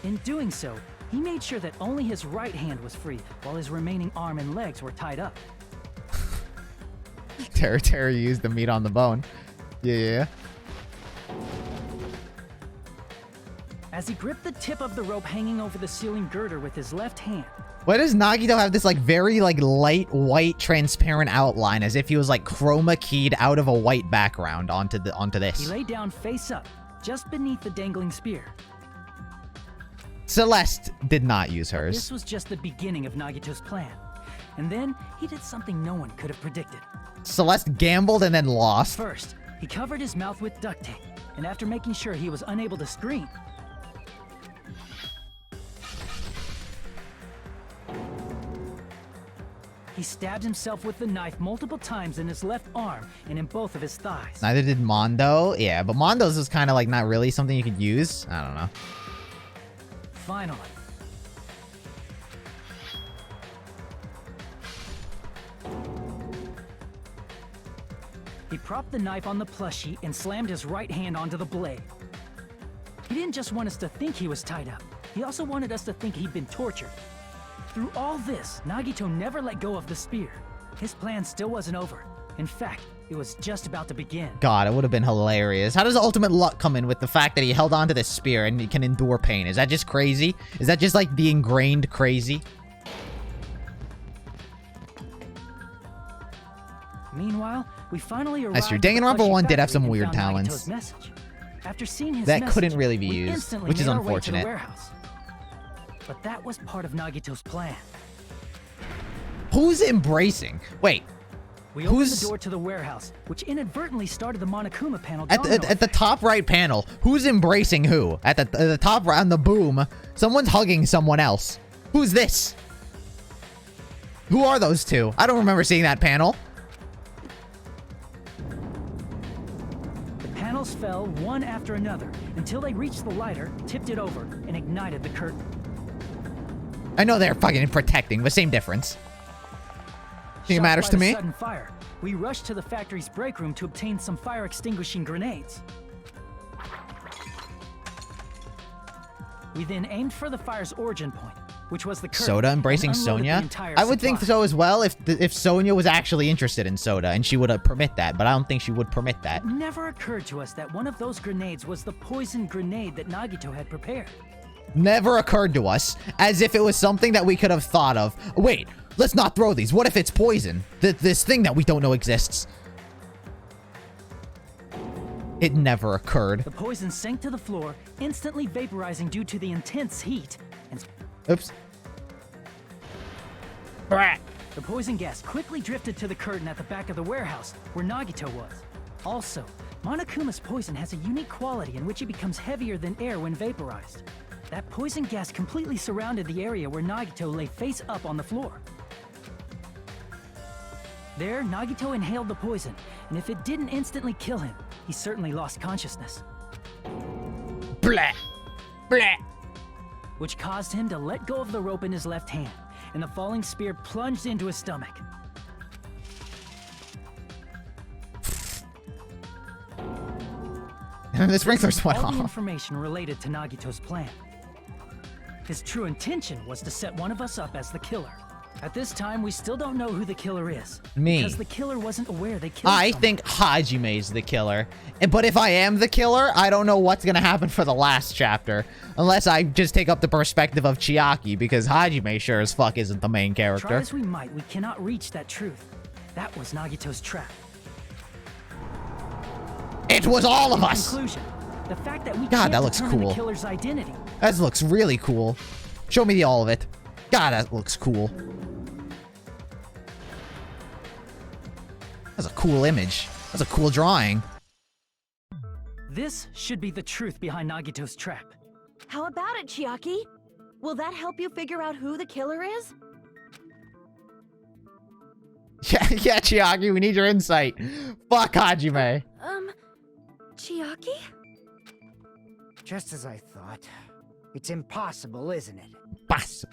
In doing so, he made sure that only his right hand was free, while his remaining arm and legs were tied up. Terry used the meat on the bone. Yeah. As he gripped the tip of the rope hanging over the ceiling girder with his left hand. Why does Nagito have this, like, very, like, light, white, transparent outline, as if he was, like, chroma keyed out of a white background onto this? He lay down face up, just beneath the dangling spear. Celeste did not use hers. This was just the beginning of Nagito's plan. And then, he did something no one could have predicted. Celeste gambled and then lost. First, he covered his mouth with duct tape, and after making sure he was unable to scream, he stabbed himself with the knife multiple times in his left arm and in both of his thighs. Neither did Mondo. Yeah, but Mondo's was kind of like not really something you could use. I don't know. Finally, he propped the knife on the plushie and slammed his right hand onto the blade. He didn't just want us to think he was tied up. He also wanted us to think he'd been tortured. Through all this, Nagito never let go of the spear. His plan still wasn't over. In fact, it was just about to begin. God, it would have been hilarious. How does ultimate luck come in with the fact that he held onto this spear and he can endure pain? Is that just crazy? Is that just like the ingrained crazy? Meanwhile, we finally arrived. That's true. at the Danganronpa plushie 1 did have factory some and weird found talents. Nagito's message. After seeing his That message, couldn't really be we used, instantly which is made our way to the unfortunate. warehouse. But that was part of Nagito's plan. Who's embracing? Wait. We opened Who's the door to the warehouse, which inadvertently started the Monokuma panel at domino the effect. top right panel? Who's embracing who? At the top right on the boom, someone's hugging someone else. Who's this? Who are those two? I don't remember seeing that panel. The panels fell one after another until they reached the lighter, tipped it over, and ignited the curtain. I know they're fucking protecting, but same difference. Think it matters Shocked to by the me? sudden fire, we rushed to the factory's break room to obtain some fire-extinguishing grenades. We then aimed for the fire's origin point, which was the curtain. Soda embracing and unloaded the Sonia? entire I would think supply. so as well if Sonia was actually interested in Soda and she would permit that, but I don't think she would permit that. It never occurred to us that one of those grenades was the poison grenade that Nagito had prepared. Never occurred to us, as if it was something that we could have thought of. Wait, let's not throw these. What if it's poison? This thing that we don't know exists. It never occurred. The poison sank to the floor, instantly vaporizing due to the intense heat. And Oops. the poison gas quickly drifted to the curtain at the back of the warehouse, where Nagito was. Also, Monokuma's poison has a unique quality in which it becomes heavier than air when vaporized. That poison gas completely surrounded the area where Nagito lay face up on the floor. There, Nagito inhaled the poison, and if it didn't instantly kill him, he certainly lost consciousness. Blah. Blah. Which caused him to let go of the rope in his left hand, and the falling spear plunged into his stomach. The sprinklers went All the off. information related to Nagito's plan. His true intention was to set one of us up as the killer. At this time, we still don't know who the killer is. Me. Because the killer wasn't aware they killed I someone. think Hajime's the killer. But if I am the killer, I don't know what's gonna happen for the last chapter. Unless I just take up the perspective of Chiaki, because Hajime sure as fuck isn't the main Try character. as we might, we cannot reach that truth. That was Nagito's trap. It was all of us! Conclusion. The fact that we God, can't that looks determine cool. the killer's identity. That looks really cool. Show me all of it. God, that looks cool. That's a cool image. That's a cool drawing. This should be the truth behind Nagito's trap. How about it, Chiaki? Will that help you figure out who the killer is? Yeah, Chiaki, we need your insight. Fuck Hajime. Chiaki? Just as I thought. It's impossible, isn't it? Bas.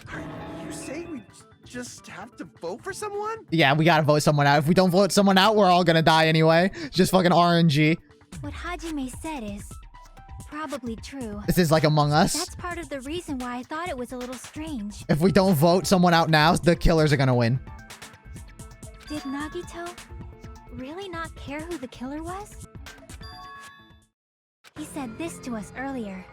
You say we just have to vote for someone? Yeah, we gotta vote someone out. If we don't vote someone out, we're all gonna die anyway. Just fucking RNG. What Hajime said is probably true. This is like Among Us. That's part of the reason why I thought it was a little strange. If we don't vote someone out now, the killers are gonna win. Did Nagito really not care who the killer was? He said this to us earlier.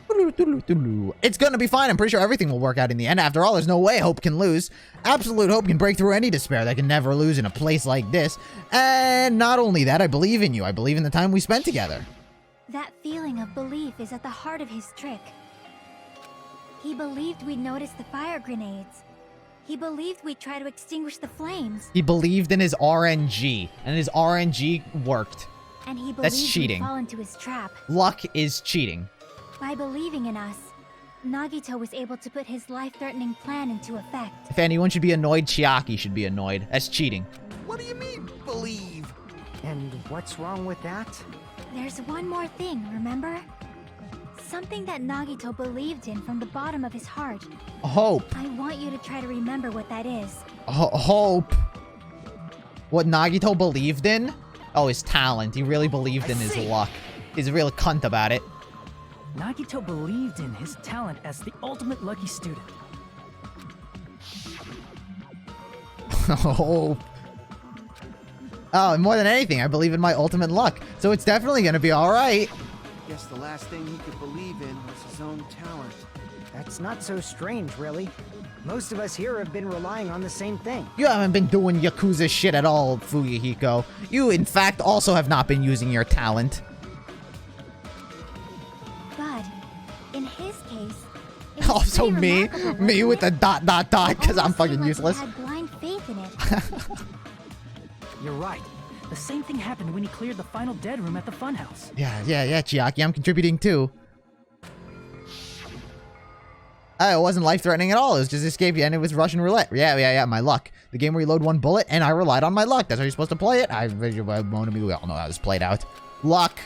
It's gonna be fine. I'm pretty sure everything will work out in the end. After all, there's no way hope can lose. Absolute hope can break through any despair that can never lose in a place like this. And not only that, I believe in you. I believe in the time we spent together. That feeling of belief is at the heart of his trick. He believed we'd notice the fire grenades. He believed we'd try to extinguish the flames. He believed in his RNG, and his RNG worked. And he That's believed cheating. we'd fall into his trap. Luck is cheating. By believing in us, Nagito was able to put his life-threatening plan into effect. If anyone should be annoyed, Chiaki should be annoyed. That's cheating. What do you mean, believe? And what's wrong with that? There's one more thing, remember? Something that Nagito believed in from the bottom of his heart. Hope. I want you to try to remember what that is. Hope. What Nagito believed in? Oh, his talent. He really believed in his luck. He's a real cunt about it. Nagito believed in his talent as the ultimate lucky student. Hope. Oh, and more than anything, I believe in my ultimate luck. So it's definitely gonna be alright. Guess the last thing he could believe in was his own talent. That's not so strange, really. Most of us here have been relying on the same thing. You haven't been doing Yakuza shit at all, Fuyuhiko. You, in fact, also have not been using your talent. But, in his case... Also me. Me with the ... because I'm fucking useless. He had blind faith in it. You're right. The same thing happened when he cleared the final dead room at the funhouse. Yeah, Chiaki, I'm contributing too. It wasn't life-threatening at all. It was just escape, and it was Russian roulette. Yeah, my luck. The game where you load one bullet, and I relied on my luck. That's how you're supposed to play it. We all know how this played out. Luck.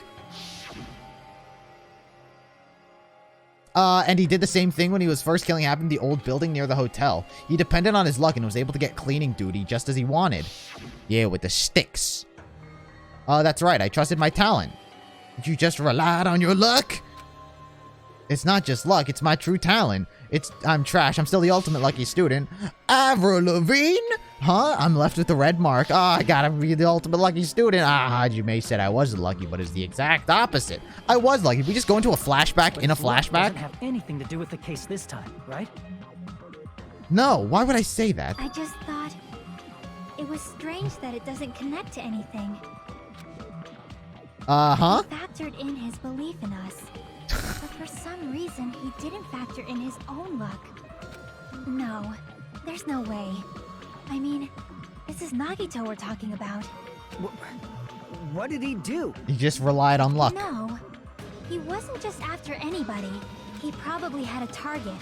And he did the same thing when he was first killing happened in the old building near the hotel. He depended on his luck and was able to get cleaning duty just as he wanted. Yeah, with the sticks. That's right. I trusted my talent. You just relied on your luck? It's not just luck. It's my true talent. I'm trash. I'm still the ultimate lucky student. Avril Lavigne? Huh? I'm left with the red mark. Oh, I gotta be the ultimate lucky student. Hajime said I wasn't lucky, but it's the exact opposite. I was lucky. We just go into a flashback in a But luck flashback? doesn't have anything to do with the case this time, right? No. Why would I say that? I just thought... It was strange that it doesn't connect to anything. Uh-huh. He factored in his belief in us. But for some reason, he didn't factor in his own luck. No, there's no way. I mean, this is Nagito we're talking about. What did he do? He just relied on luck. No, he wasn't just after anybody. He probably had a target.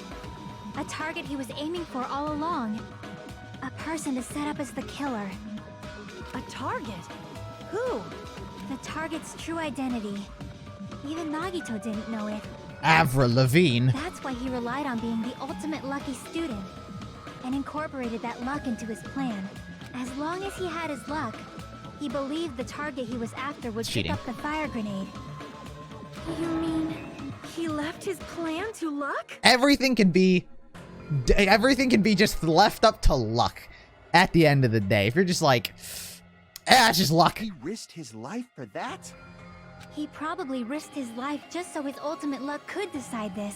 A target he was aiming for all along. A person to set up as the killer. A target? Who? The target's true identity. Even Nagito didn't know it. Avril Lavigne. That's why he relied on being the ultimate lucky student, and incorporated that luck into his plan. As long as he had his luck, he believed the target he was after would pick Cheating. up the fire grenade. You mean he left his plan to luck? Everything can be everything can be just left up to luck at the end of the day. If you're just like, it's just luck. He risked his life for that? He probably risked his life just so his ultimate luck could decide this.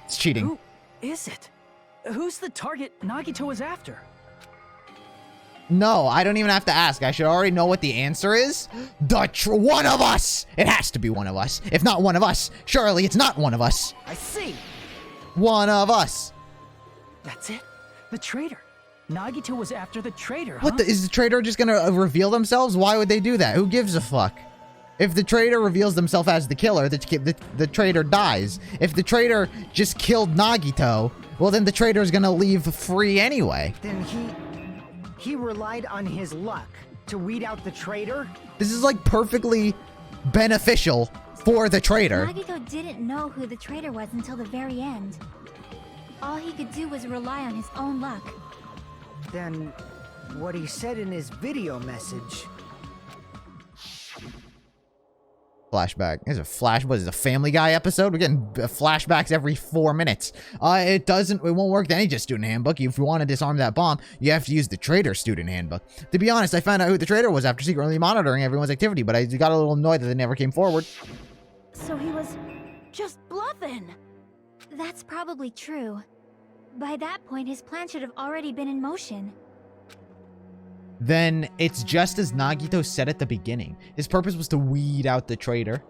It's cheating. Who is it? Who's the target Nagito is after? No, I don't even have to ask. I should already know what the answer is. One of us! It has to be one of us. If not one of us, surely it's not one of us. I see. One of us. That's it? The traitor. Nagito was after the traitor, huh? What is the traitor just gonna reveal themselves? Why would they do that? Who gives a fuck? If the traitor reveals themselves as the killer, the traitor dies. If the traitor just killed Nagito, well then the traitor is gonna leave free anyway. Then he relied on his luck to weed out the traitor? This is like perfectly beneficial for the traitor. Nagito didn't know who the traitor was until the very end. All he could do was rely on his own luck. Then what he said in his video message... Flashback. Is a flash? What is it, a Family Guy episode? We're getting flashbacks every 4 minutes. It won't work with any just student handbook. If you want to disarm that bomb, you have to use the traitor student handbook. To be honest, I found out who the traitor was after secretly monitoring everyone's activity, but I got a little annoyed that they never came forward. So he was just bluffing. That's probably true. By that point, his plan should have already been in motion. Then it's just as Nagito said at the beginning. His purpose was to weed out the traitor.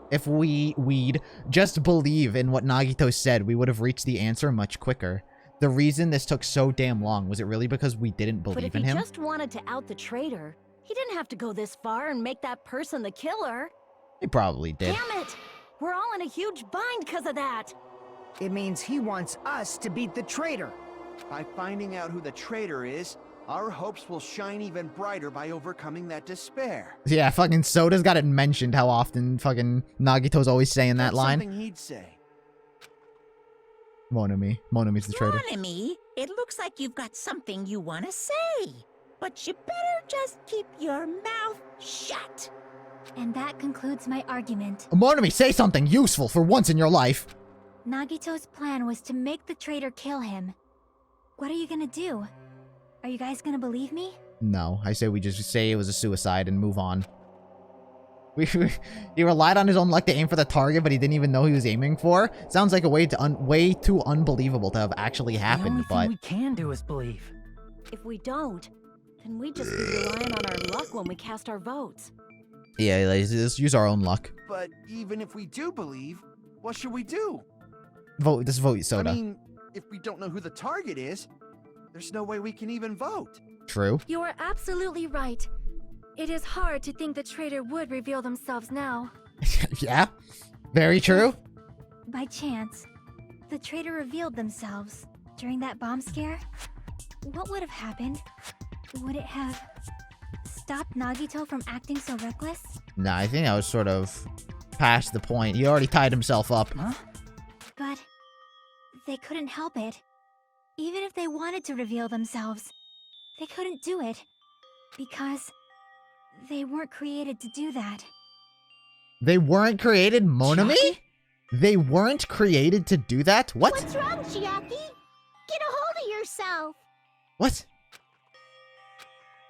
If we'd just believe in what Nagito said, we would have reached the answer much quicker. The reason this took so damn long, was it really because we didn't believe in him? But if he just wanted to out the traitor, he didn't have to go this far and make that person the killer. He probably did. Damn it! We're all in a huge bind because of that. It means he wants us to beat the traitor. By finding out who the traitor is, our hopes will shine even brighter by overcoming that despair. Yeah, fucking Soda's got it mentioned how often fucking Nagito's always saying that That's line. something he'd say. Monami. Monami's the traitor. Monami, it looks like you've got something you want to say. But you better just keep your mouth shut. And that concludes my argument. Monami, say something useful for once in your life. Nagito's plan was to make the traitor kill him. What are you gonna do? Are you guys gonna believe me? No, I say we just say it was a suicide and move on. He relied on his own luck to aim for the target, but he didn't even know he was aiming for. Sounds like a way too unbelievable to have actually happened, The only thing we can do is believe. If we don't, then we'd just be relying on our luck when we cast our votes. Yeah, let's use our own luck. But even if we do believe, what should we do? Vote. Just vote Soda. I mean, if we don't know who the target is, there's no way we can even vote. True. You are absolutely right. It is hard to think the traitor would reveal themselves now. Yeah, very true. By chance, the traitor revealed themselves during that bomb scare. What would have happened? Would it have stopped Nagito from acting so reckless? Nah, I think that was sort of past the point. He already tied himself up. Huh? But they couldn't help it. Even if they wanted to reveal themselves, they couldn't do it. Because they weren't created to do that. They weren't created, Monami? They weren't created to do that? What? What's wrong, Chiaki? Get a hold of yourself. What?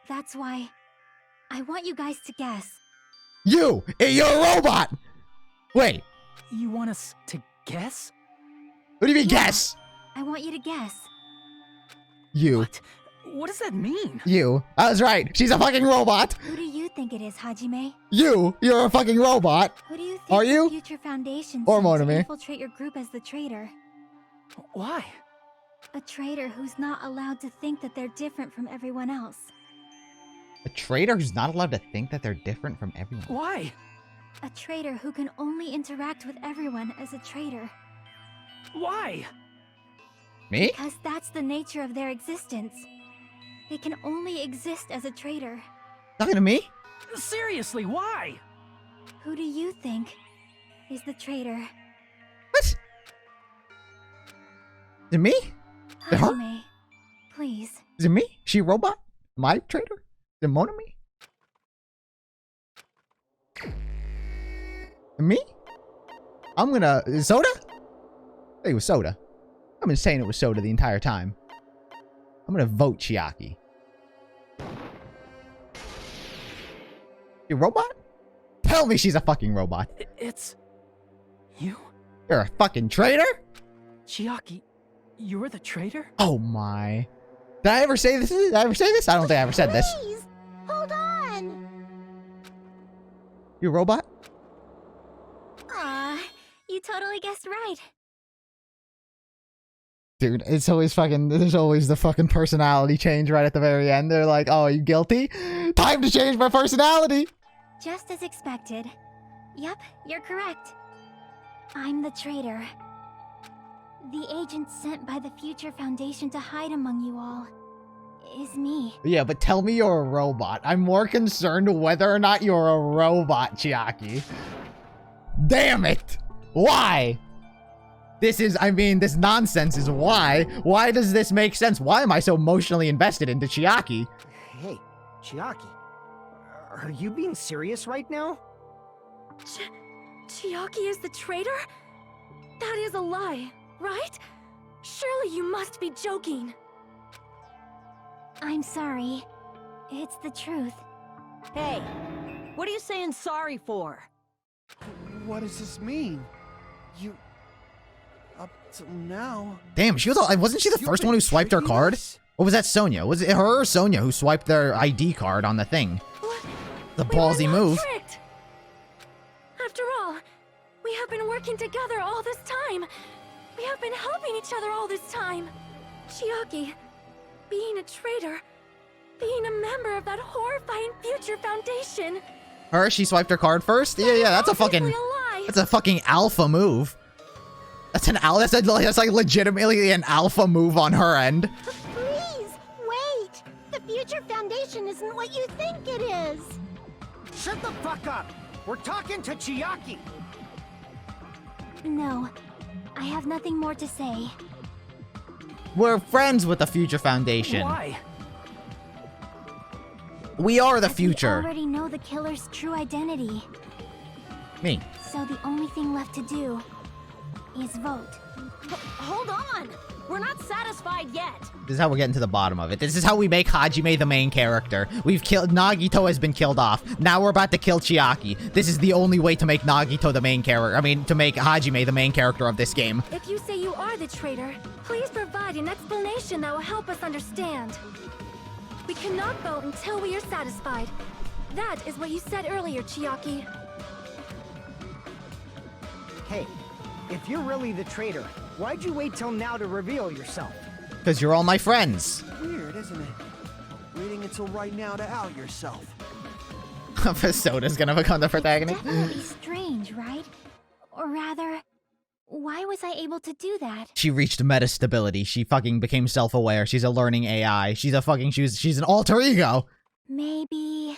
That's why I want you guys to guess. You're a robot! Wait, You want us to guess? what do you mean Yeah. guess? I want you to guess. You. What? What does that mean? You. I was right. She's a fucking robot. Who do you think it is, Hajime? You're a fucking robot. Who do you think Are you? the Future Foundation Or sent to Monami? infiltrate your group as the traitor? Why? A traitor who's not allowed to think that they're different from everyone else. A traitor who's not allowed to think that they're different from everyone. Why? A traitor who can only interact with everyone as a traitor. Why? Me? Because that's the nature of their existence. They can only exist as a traitor. Talking to me? Seriously, why? Who do you think is the traitor? What? Is it me? Her? Hajime, please. Is it me? She a robot? My traitor? Is it Monami? Me? I'm gonna... Soda? I think it was Soda. I've been saying it was Soda the entire time. I'm gonna vote Chiaki. You robot? Tell me she's a fucking robot. It's... you? You're a fucking traitor? Chiaki, you're the traitor? Oh my. Did I ever say this? Did I ever say this? I don't think I ever said this. Please, hold on. You a robot? Aw, you totally guessed right. Dude, it's always fucking, there's always the fucking personality change right at the very end. They're like, oh, are you guilty? Time to change my personality. Just as expected. Yep, you're correct. I'm the traitor. The agent sent by the Future Foundation to hide among you all is me. Yeah, but tell me you're a robot. I'm more concerned whether or not you're a robot, Chiaki. Damn it! Why? This is, I mean, this nonsense is why. Why does this make sense? Why am I so emotionally invested into Chiaki? Hey, Chiaki. Are you being serious right now? Chiaki is the traitor? That is a lie, right? Surely you must be joking. I'm sorry. It's the truth. Hey, what are you saying sorry for? What does this mean? You... Up till now... Damn, she was, wasn't she the first one who swiped her card? Or was that Sonia? Was it her or Sonia who swiped their ID card on the thing? What? The We were ballsy not move. tricked. After all, we have been working together all this time. We have been helping each other all this time. Chiaki, being a traitor, being a member of that horrifying Future Foundation. Her? She swiped her card first? Yeah, that's a fucking... Obviously a lie. That's a fucking alpha move. That's like legitimately an alpha move on her end. Please, wait. The Future Foundation isn't what you think it is. Shut the fuck up! We're talking to Chiaki! No, I have nothing more to say. We're friends with the Future Foundation. Why? We are the As future. We already know the killer's true identity. Me. So the only thing left to do is vote. Hold on! We're not satisfied yet! This is how we're getting to the bottom of it. This is how we make Hajime the main character. We've killed... Nagito has been killed off. Now we're about to kill Chiaki. This is the only way to make Nagito the main character. I mean, to make Hajime the main character of this game. If you say you are the traitor, please provide an explanation that will help us understand. We cannot vote until we are satisfied. That is what you said earlier, Chiaki. Hey, if you're really the traitor, why'd you wait till now to reveal yourself? Because you're all my friends. Weird, isn't it? Waiting until right now to out yourself. Soda's gonna become the protagonist. Definitely strange, right? Or rather, why was I able to do that? She reached meta stability. She fucking became self-aware. She's a learning AI. She's a fucking... She's an alter ego. Maybe...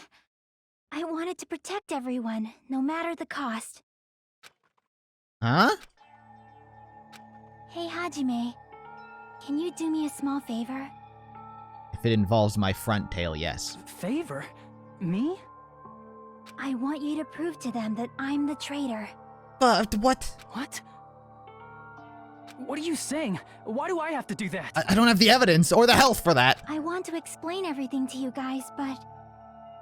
I wanted to protect everyone, no matter the cost. Huh? Hey, Hajime. Can you do me a small favor? If it involves my front tail, yes. Favor? Me? I want you to prove to them that I'm the traitor. But what? What? What are you saying? Why do I have to do that? I don't have the evidence or the health for that. I want to explain everything to you guys, but...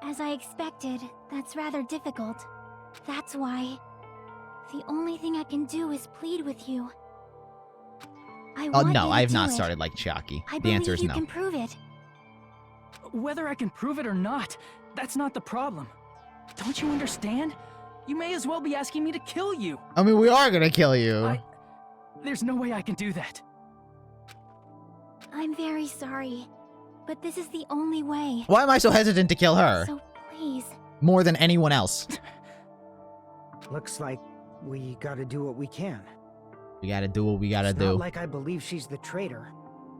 as I expected, that's rather difficult. That's why... the only thing I can do is plead with you. Oh, no, I have not started like Chiaki. The answer is you no. can prove it. Whether I can prove it or not, that's not the problem. Don't you understand? You may as well be asking me to kill you. I mean, we are gonna kill you. There's no way I can do that. I'm very sorry, but this is the only way. Why am I so hesitant to kill her? So please. More than anyone else. Looks like we gotta do what we can. We gotta do what we gotta It's do. not like I believe she's the traitor.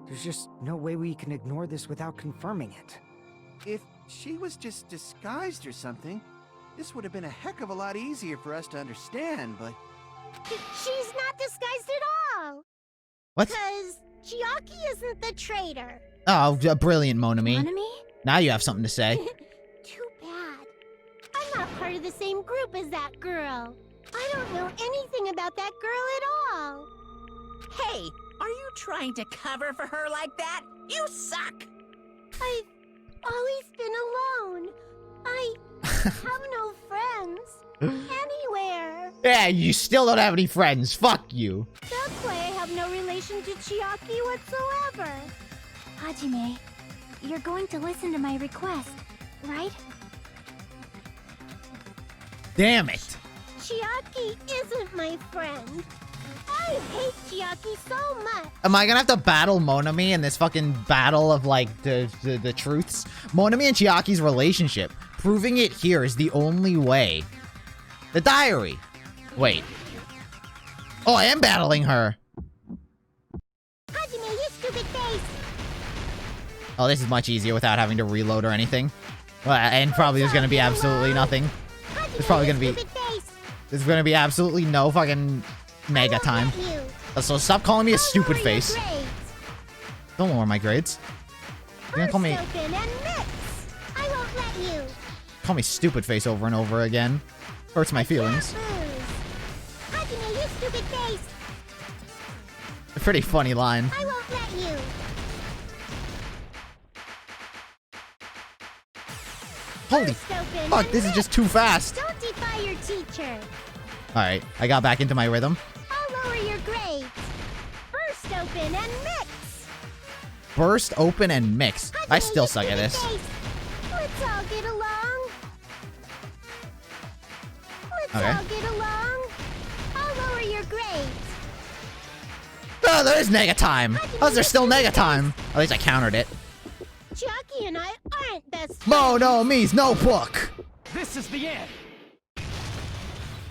There's just no way we can ignore this without confirming it. If she was just disguised or something, this would have been a heck of a lot easier for us to understand, but... She's not disguised at all. What? Because Chiaki isn't the traitor. Oh, brilliant, Monami. Monami? Now you have something to say. Too bad. I'm not part of the same group as that girl. I don't know anything about that girl at all. Hey, Are you trying to cover for her like that? You suck! I've always been alone. I have no friends anywhere. Yeah, you still don't have any friends. Fuck you. That's why I have no relation to Chiaki whatsoever. Hajime, you're going to listen to my request, right? Damn it. Chiaki isn't my friend. I hate Chiaki so much. Am I gonna have to battle Monami in this fucking battle of, like, the truths? Monami and Chiaki's relationship. Proving it here is the only way. The diary. Wait. Oh, I am battling her. Hajime, you stupid face. Oh, this is much easier without having to reload or anything. Well, and probably there's gonna be absolutely nothing. There's probably gonna be... There's gonna be absolutely no fucking mega time. So stop calling me a stupid face. Don't lower my grades. You're gonna call me... Call me stupid face over and over again. Hurts my feelings. A pretty funny line. I won't let you. Holy fuck, this is just too fast. Don't defy your teacher. Alright, I got back into my rhythm. I'll lower your grades. Burst open and mix. Burst, open, and mix. I still suck at this. Let's all get along. Let's Okay. all get along. I'll lower your grades. Oh, there is nega time. How's there still nega time? At least I countered it. Chiaki and I aren't best friends. Monomi's notebook. This is the end!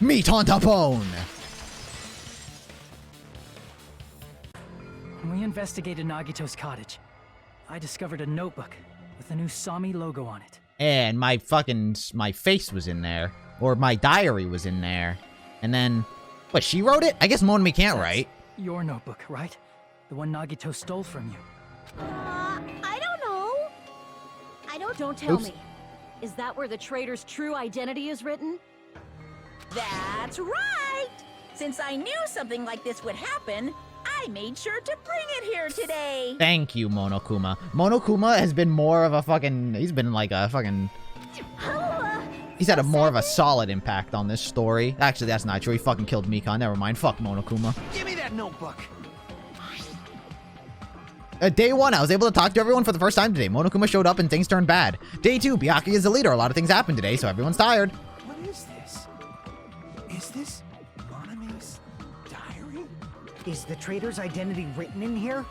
Meet on Tapone. When we investigated Nagito's cottage, I discovered a notebook with a new Sami logo on it. And my face was in there. Or my diary was in there. And then, what, she wrote it? I guess Monami can't write. Your notebook, right? The one Nagito stole from you. I don't know. Don't tell Oops. me. Is that where the traitor's true identity is written? That's right! Since I knew something like this would happen, I made sure to bring it here today. Thank you, Monokuma. Monokuma has been more of a fucking... He's been like a fucking... He's had a more of a solid impact on this story. Actually, that's not true. He fucking killed Mikon. Never mind. Fuck Monokuma. Give me that notebook. Day 1, I was able to talk to everyone for the first time today. Monokuma showed up and things turned bad. Day 2, Byakuya is the leader. A lot of things happened today, so everyone's tired. What is this? Is this Monami's diary? Is the traitor's identity written in here?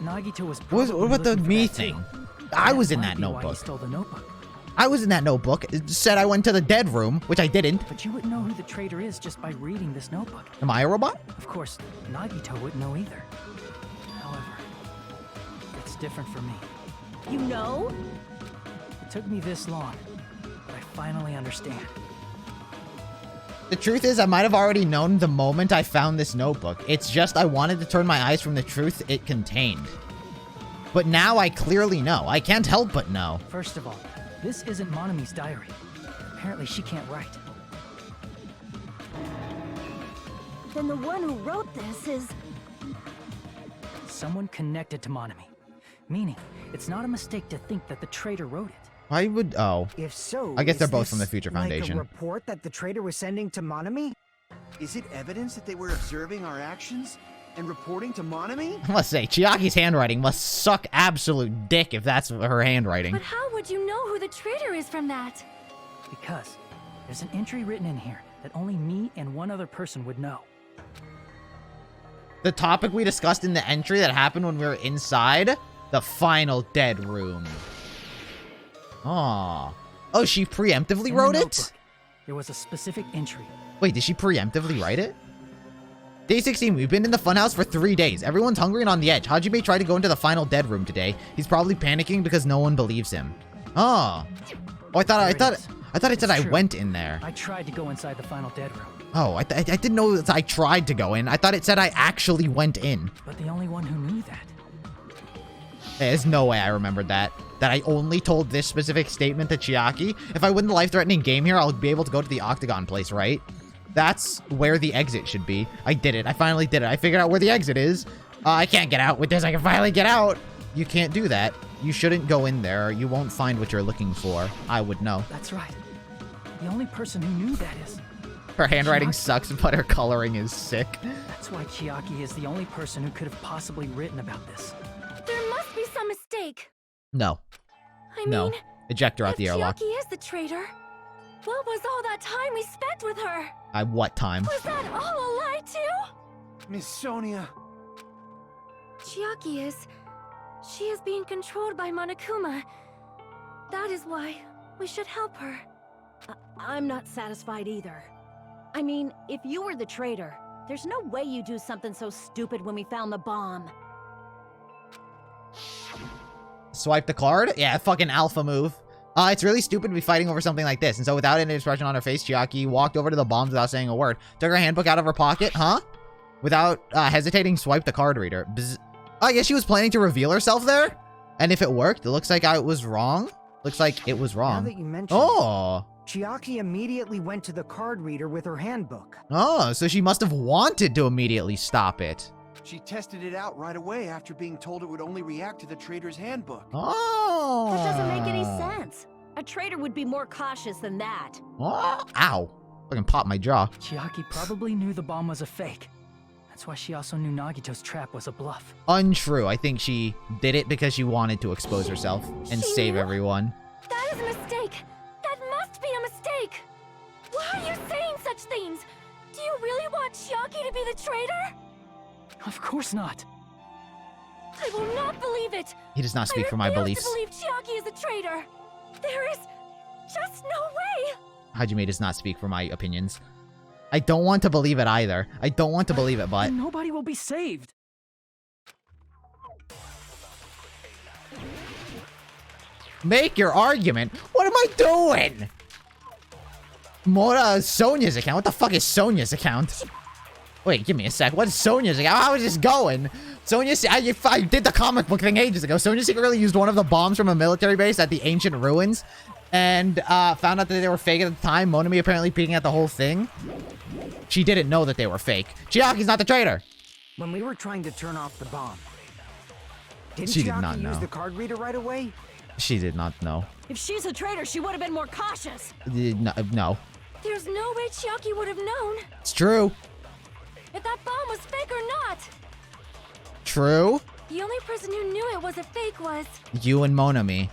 Nagito was What probably about the looking for me that thing? too. I That was in might that be why he notebook. stole the notebook. I was in that notebook. It said I went to the dead room, which I didn't. But you wouldn't know who the traitor is just by reading this notebook. Am I a robot? Of course, Nagito wouldn't know either. However, it's different for me. You know? It took me this long, but I finally understand. The truth is, I might have already known the moment I found this notebook. It's just I wanted to turn my eyes from the truth it contained. But now I clearly know. I can't help but know. First of all, this isn't Monami's diary. Apparently she can't write. Then the one who wrote this is... Someone connected to Monami. Meaning, it's not a mistake to think that the traitor wrote it. Why would... Oh. If so, I guess is they're both this from the Future Foundation. Like a report that the traitor was sending to Monami? Is it evidence that they were observing our actions and reporting to Monami? I must say, Chiaki's handwriting must suck absolute dick if that's her handwriting. But how would you know who the traitor is from that? Because there's an entry written in here that only me and one other person would know. The topic we discussed in the entry that happened when we were inside the final dead room. Aw. Oh, she preemptively In the wrote it? notebook, there was a specific entry. Wait, did she preemptively write it? Day 16, we've been in the funhouse for 3 days. Everyone's hungry and on the edge. Hajime tried to go into the final dead room today. He's probably panicking because no one believes him. Oh. Oh, I thought it said I true. went in there. I tried to go inside the final dead room, Oh, I didn't know that I tried to go in. I thought it said I actually went in. but the only one who knew that. There's no way I remembered that. That I only told this specific statement to Chiaki. If I win the life-threatening game here, I'll be able to go to the Octagon place, right? That's where the exit should be. I did it. I finally did it. I figured out where the exit is. I can't get out with this. I can finally get out. You can't do that. You shouldn't go in there. You won't find what you're looking for. I would know. That's right. The only person who knew that is... Her handwriting Chiaki. sucks, but her coloring is sick. That's why Chiaki is the only person who could have possibly written about this. There must be some mistake. No. I No. mean, Eject her out if the airlock. Chiaki is the traitor, what was all that time we spent with her? What time? Was that all a lie too? Miss Sonia. Chiaki is... She is being controlled by Monokuma. That is why we should help her. I'm not satisfied either. I mean, if you were the traitor, there's no way you do something so stupid when we found the bomb. Swipe the card? Yeah, fucking alpha move. It's really stupid to be fighting over something like this. And so without any expression on her face, Chiaki walked over to the bombs without saying a word. Took her handbook out of her pocket, huh? Without hesitating, swiped the card reader. Bzz. I guess she was planning to reveal herself there? And if it worked, it looks like I was wrong. Looks like it was Now wrong. that you mention Oh. Chiaki immediately went to the card reader with her handbook. Oh, so she must have wanted to immediately stop it. She tested it out right away after being told it would only react to the traitor's handbook. Oh. That doesn't make any sense. A traitor would be more cautious than that. Oh. Ow. Fucking popped my jaw. Chiaki probably knew the bomb was a fake. That's why she also knew Nagito's trap was a bluff. Untrue. I think she did it because she wanted to expose herself and She save knew? everyone. That is a mistake. That must be a mistake. Why are you saying such things? Do you really want Chiaki to be the traitor? Of course not. I will not believe it. He does not speak I for my refuse beliefs. to believe Chiaki is a traitor. There is just no way. Hajime does not speak for my opinions. I don't want to believe it either. I don't want to believe it, but... Then nobody will be saved. Make your argument. What am I doing? Mora Sonia's account. What the fuck is Sonia's account? Wait, give me a sec. What is Sonia's account? How is this going? Sonia, I did the comic book thing ages ago. Sonia secretly used one of the bombs from a military base at the ancient ruins and found out that they were fake at the time. Monami apparently peeking at the whole thing. She didn't know that they were fake. Chiaki's not the traitor. When we were trying to turn off the bomb, didn't She did Chiaki not use know. the card reader right away? She did not know. If she's a traitor, she would have been more cautious. No. There's no way Chiaki would have known It's true. if that bomb was fake or not. True. The only person who knew it was a fake was You and Monami.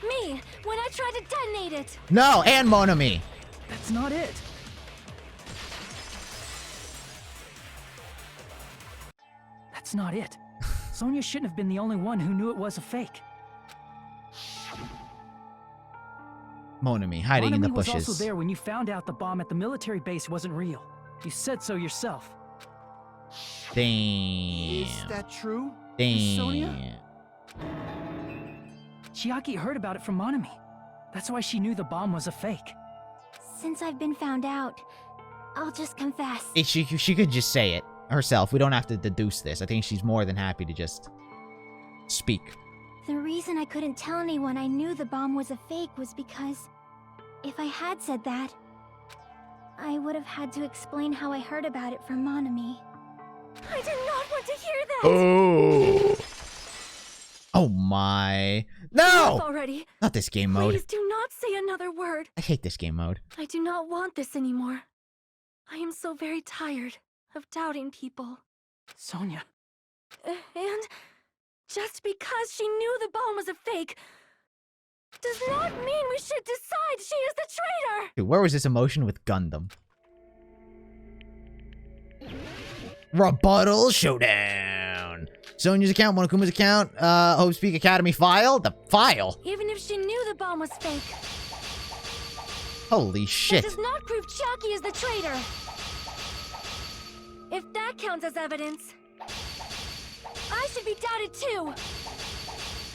me when I tried to detonate it. No, and Monami. That's not it. That's not it. Sonia shouldn't have been the only one who knew it was a fake. Monami hiding in the Monami was bushes. also there when you found out the bomb at the military base wasn't real. You said so yourself. Damn. Is that true, Miss Sonia? Damn. Chiaki heard about it from Monami. That's why she knew the bomb was a fake. Since I've been found out, I'll just confess. She could just say it herself. We don't have to deduce this. I think she's more than happy to just speak. The reason I couldn't tell anyone I knew the bomb was a fake was because if I had said that, I would have had to explain how I heard about it from Monami. I did not want to hear that. Oh. Oh my. Enough No! already. Not this game mode. Please do not say another word. I hate this game mode. I do not want this anymore. I am so very tired of doubting people. Sonia. And just because she knew the bomb was a fake does not mean we should decide she is the traitor! Dude, where was this emotion with Gundam? Rebuttal Showdown. Sonia's account, Monokuma's account, Hope Speak Academy file. The file. Even if she knew the bomb was fake, Holy that shit. does not prove Chiaki is the traitor. If that counts as evidence, I should be doubted too.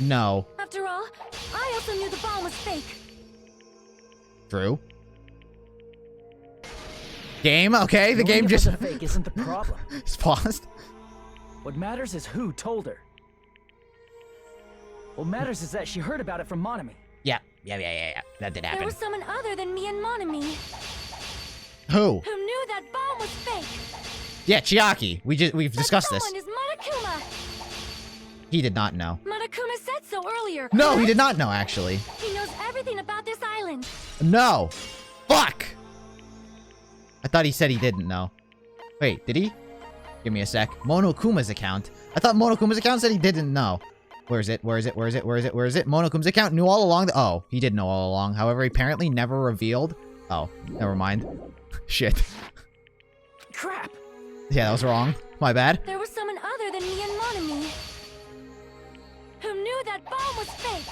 No. After all, I also knew the bomb was fake. True. Game? Okay, the Knowing game it was just... a fake isn't the problem. it's paused. What matters is who told her. What matters is that she heard about it from Monami. Yeah. That did There happen. was someone other than me and Monami Who? who knew that bomb was fake. Yeah, Chiaki. We've discussed That this. someone is Monokuma. He did not know. Monokuma said so earlier. No, he correct? did not know, actually. He knows everything about this island. No. Fuck! I thought he said he didn't know. Wait, did he? Give me a sec. Monokuma's account. I thought Monokuma's account said he didn't know. Where is it? Where is it? Where is it? Where is it? Where is it? Monokuma's account knew all along. Oh, he did know all along. However, he apparently never revealed. Oh, never mind. Shit. Crap! Yeah, that was wrong. My bad. There was someone other than me and Monami who knew that bomb was fake.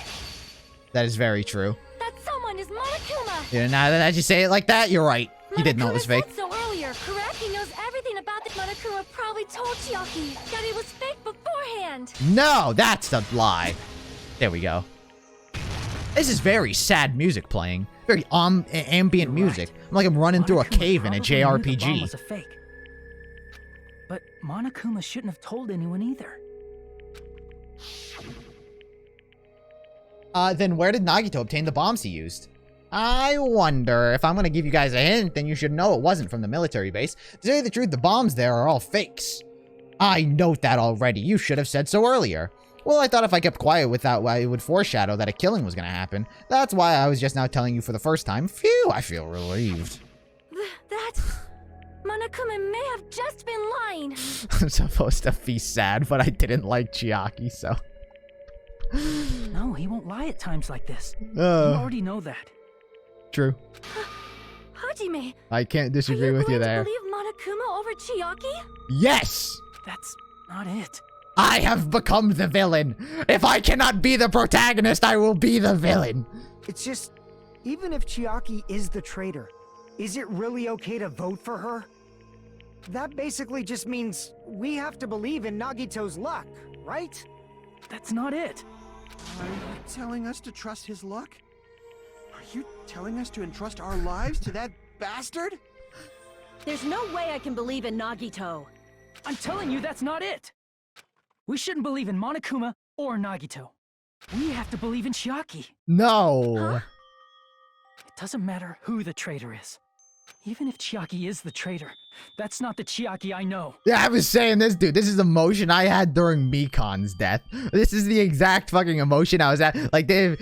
That is very true. That someone is Monokuma. Yeah, now that you say it like that, you're right. He did know it was Monokuma fake. said so earlier, correct? He knows everything about the Monokuma probably told Chiaki that it was fake beforehand. No, that's the lie. There we go. This is very sad music playing. Very ambient music. I'm like I'm running through a Monokuma cave in a probably knew the bomb JRPG. was a fake. But Monokuma shouldn't have told anyone either. Then where did Nagito obtain the bombs he used? I wonder. If I'm gonna give you guys a hint, then you should know it wasn't from the military base. To tell you the truth, the bombs there are all fakes. I note that already. You should have said so earlier. Well, I thought if I kept quiet with that, it would foreshadow that a killing was gonna happen. That's why I was just now telling you for the first time. Phew, I feel relieved. That Monokuma may have just been lying. I'm supposed to be sad, but I didn't like Chiaki, so... No, he won't lie at times like this. You already know that. True. Hajime, I can't are disagree you with you going there. to believe Monokuma over Chiaki? Yes! That's not it. I have become the villain. If I cannot be the protagonist, I will be the villain. It's just, even if Chiaki is the traitor, is it really okay to vote for her? That basically just means we have to believe in Nagito's luck, right? That's not it. Are you telling us to trust his luck? Are you telling us to entrust our lives to that bastard? There's no way I can believe in Nagito. I'm telling you, that's not it. We shouldn't believe in Monokuma or Nagito. We have to believe in Chiaki. No. It doesn't matter who the traitor is. Even if Chiaki is the traitor, that's not the Chiaki I know. Yeah, I was saying this, dude. This is the emotion I had during Mikan's death. This is the exact fucking emotion I was at. Like, if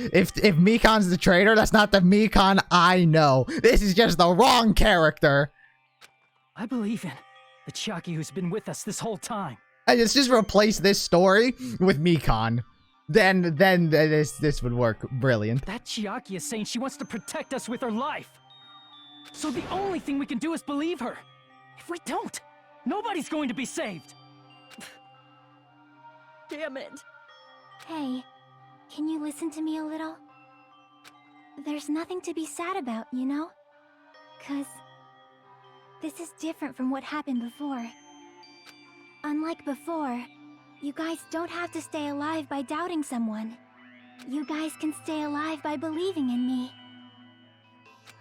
Mikan's the traitor, that's not the Mikan I know. This is just the wrong character. I believe in the Chiaki who's been with us this whole time. And let's just replace this story with Mikan. Then this would work brilliant. That Chiaki is saying she wants to protect us with her life. So the only thing we can do is believe her. If we don't, nobody's going to be saved. Damn it. Hey, can you listen to me a little? There's nothing to be sad about, you know? 'Cause this is different from what happened before. Unlike before, you guys don't have to stay alive by doubting someone. You guys can stay alive by believing in me.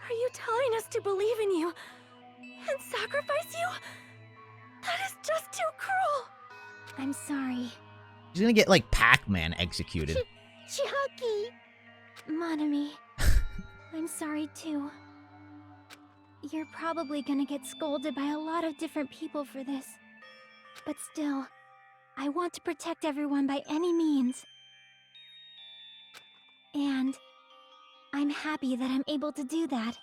Are you telling us to believe in you and sacrifice you? That is just too cruel. I'm sorry. She's gonna get, like, Pac-Man executed. Chiaki! Monami, I'm sorry too. You're probably gonna get scolded by a lot of different people for this. But still, I want to protect everyone by any means. And I'm happy that I'm able to do that.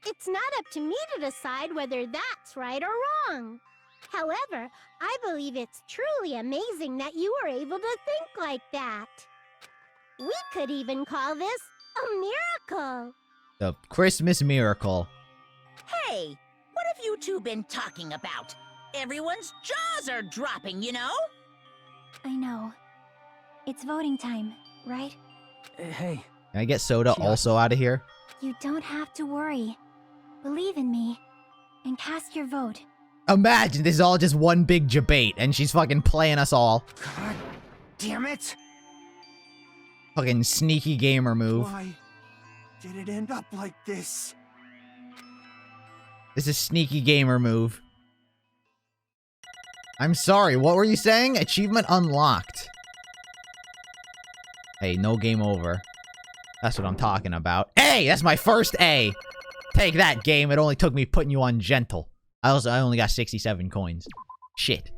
It's not up to me to decide whether that's right or wrong. However, I believe it's truly amazing that you were able to think like that. We could even call this a miracle. The Christmas miracle. Hey, what have you two been talking about? Everyone's jaws are dropping, you know? I know. It's voting time, right? Hey, Can I get Soda also out of here? You don't have to worry. Believe in me, and cast your vote. Imagine this is all just one big debate, and she's fucking playing us all. God damn it! Fucking sneaky gamer move. Why did it end up like this? This is sneaky gamer move. I'm sorry, what were you saying? Achievement unlocked. Hey, no game over. That's what I'm talking about. Hey, that's my first A! Take that, game. It only took me putting you on gentle. I only got 67 coins. Shit.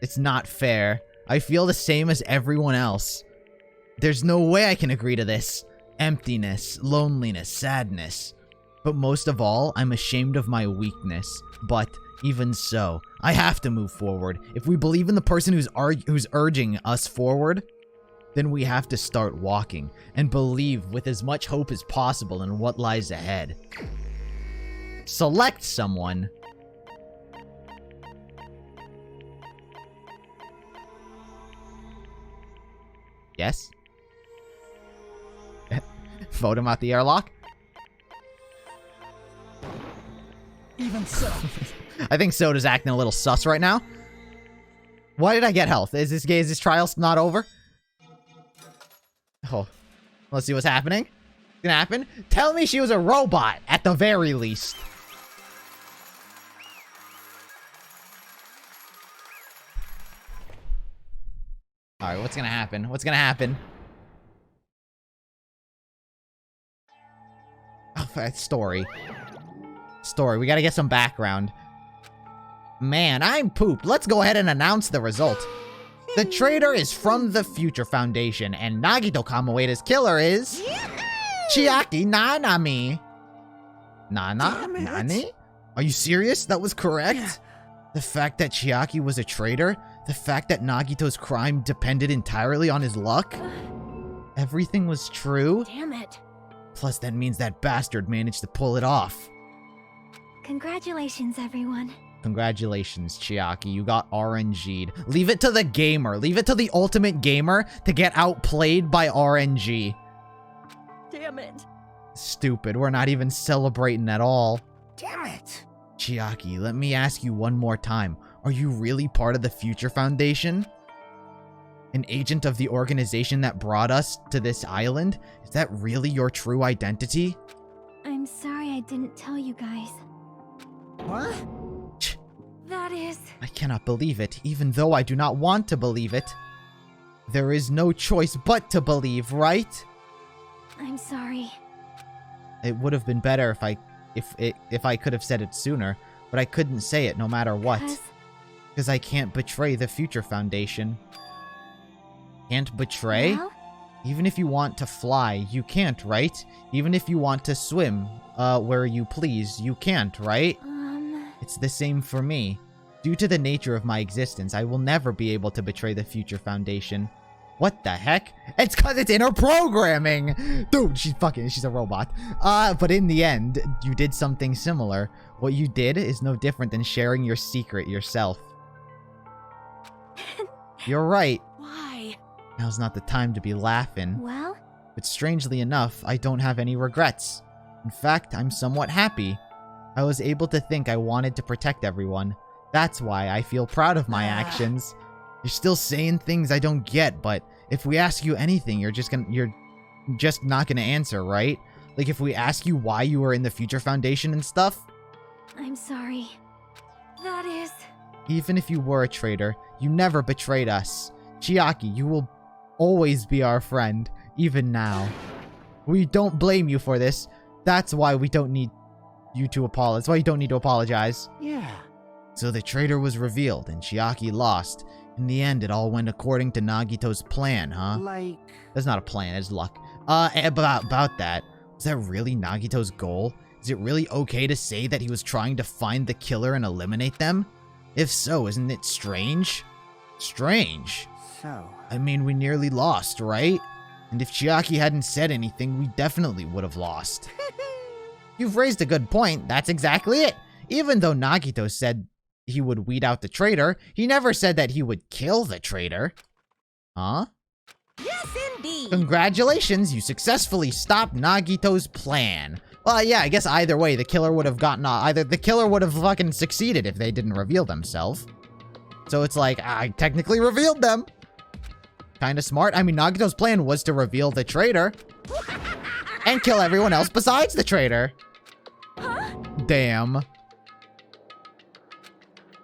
It's not fair. I feel the same as everyone else. There's no way I can agree to this. Emptiness, loneliness, sadness. But most of all, I'm ashamed of my weakness. But even so, I have to move forward. If we believe in the person who's urging us forward, then we have to start walking and believe with as much hope as possible in what lies ahead. Select someone. Yes? Vote him out the airlock? Even so. I think Soda's acting a little sus right now. Why did I get health? Is this trial not over? Oh. Let's see what's happening. What's gonna happen? Tell me she was a robot, at the very least. Alright, what's gonna happen? What's gonna happen? Oh, story. Story. We gotta get some background. Man, I'm pooped. Let's go ahead and announce the result. The traitor is from the Future Foundation, and Nagito Kamaueda's killer is... Chiaki Nanami. Nani? Are you serious? That was correct? The fact that Chiaki was a traitor? The fact that Nagito's crime depended entirely on his luck? Everything was true? Damn it. Plus, that means that bastard managed to pull it off. Congratulations, everyone. Congratulations, Chiaki. You got RNG'd. Leave it to the gamer. Leave it to the ultimate gamer to get outplayed by RNG. Damn it. Stupid. We're not even celebrating at all. Damn it! Chiaki, let me ask you one more time. Are you really part of the Future Foundation? An agent of the organization that brought us to this island? Is that really your true identity? I'm sorry I didn't tell you guys. What? That is... I cannot believe it, even though I do not want to believe it. There is no choice but to believe, right? I'm sorry. It would have been better if I could have said it sooner, but I couldn't say it no matter what. Because I can't betray the Future Foundation. Can't betray? Well? Even if you want to fly, you can't, right? Even if you want to swim, where you please, you can't, right? It's the same for me. Due to the nature of my existence, I will never be able to betray the Future Foundation. What the heck? It's cause it's inner programming! Dude, she's a robot. But in the end, you did something similar. What you did is no different than sharing your secret yourself. You're right. Why? Now's not the time to be laughing. Well? But strangely enough, I don't have any regrets. In fact, I'm somewhat happy. I was able to think I wanted to protect everyone. That's why I feel proud of my actions. You're still saying things I don't get, but if we ask you anything, you're just not gonna answer, right? Like if we ask you why you were in the Future Foundation and stuff? I'm sorry. That is... Even if you were a traitor, you never betrayed us. Chiaki, you will always be our friend, even now. We don't blame you for this. That's why we don't need you to apologize. That's why you don't need to apologize. Yeah. So the traitor was revealed, and Chiaki lost. In the end, it all went according to Nagito's plan, huh? Like... That's not a plan, it's luck. About that, was that really Nagito's goal? Is it really okay to say that he was trying to find the killer and eliminate them? If so, isn't it strange? Strange? So... I mean, we nearly lost, right? And if Chiaki hadn't said anything, we definitely would have lost. You've raised a good point, that's exactly it. Even though Nagito said he would weed out the traitor, he never said that he would kill the traitor. Huh? Yes, indeed. Congratulations, you successfully stopped Nagito's plan. Well, yeah, I guess either way, the killer would have gotten... either the killer would have fucking succeeded if they didn't reveal themselves. So it's like, I technically revealed them. Kinda smart. I mean, Nagito's plan was to reveal the traitor. And kill everyone else besides the traitor. Huh? Damn.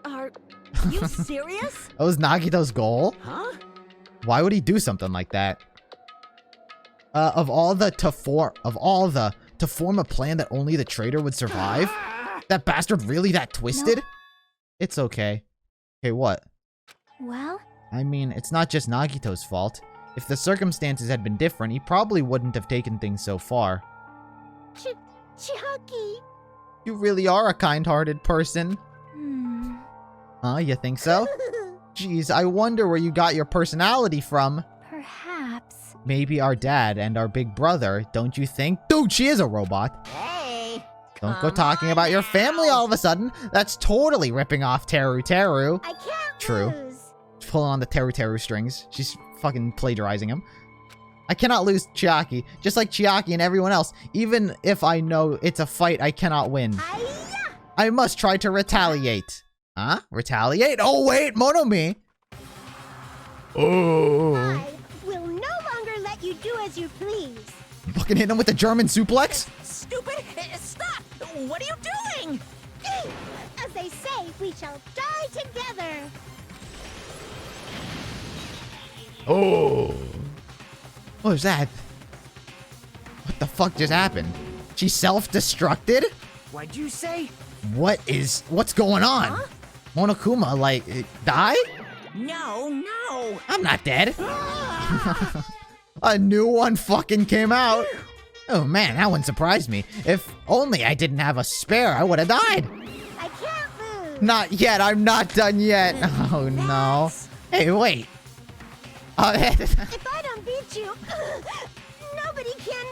Are you serious? That was Nagito's goal? Huh? Why would he do something like that? To form a plan that only the traitor would survive? That bastard really that twisted? Nope. It's okay. Okay, what? Well, I mean, it's not just Nagito's fault. If the circumstances had been different, he probably wouldn't have taken things so far. Chiaki. You really are a kind-hearted person. You think so? Jeez, I wonder where you got your personality from. perhaps. Maybe our dad and our big brother, don't you think? Dude, she is a robot. Hey! Don't go come talking on about your now. family all of a sudden. That's totally ripping off Teru Teru. I can't True. lose. She's pulling on the Teru Teru strings. She's fucking plagiarizing him. I cannot lose Chiaki, just like Chiaki and everyone else. Even if I know it's a fight I cannot win. Hi-ya! I must try to retaliate. Huh? Retaliate? Oh, wait, Monomi! Oh. I will no longer let you do as you please. Fucking hit him with the German suplex? Stupid! Stop! What are you doing? As they say, we shall die together. Oh. What was that? What the fuck just happened? She self-destructed? What'd you say? What's going on? Huh? Monokuma, like, die? No. I'm not dead. A new one fucking came out. Oh man, that one surprised me. If only I didn't have a spare, I would have died. I can't lose. Not yet, I'm not done yet. Oh no. Hey, wait. If I don't beat you, nobody can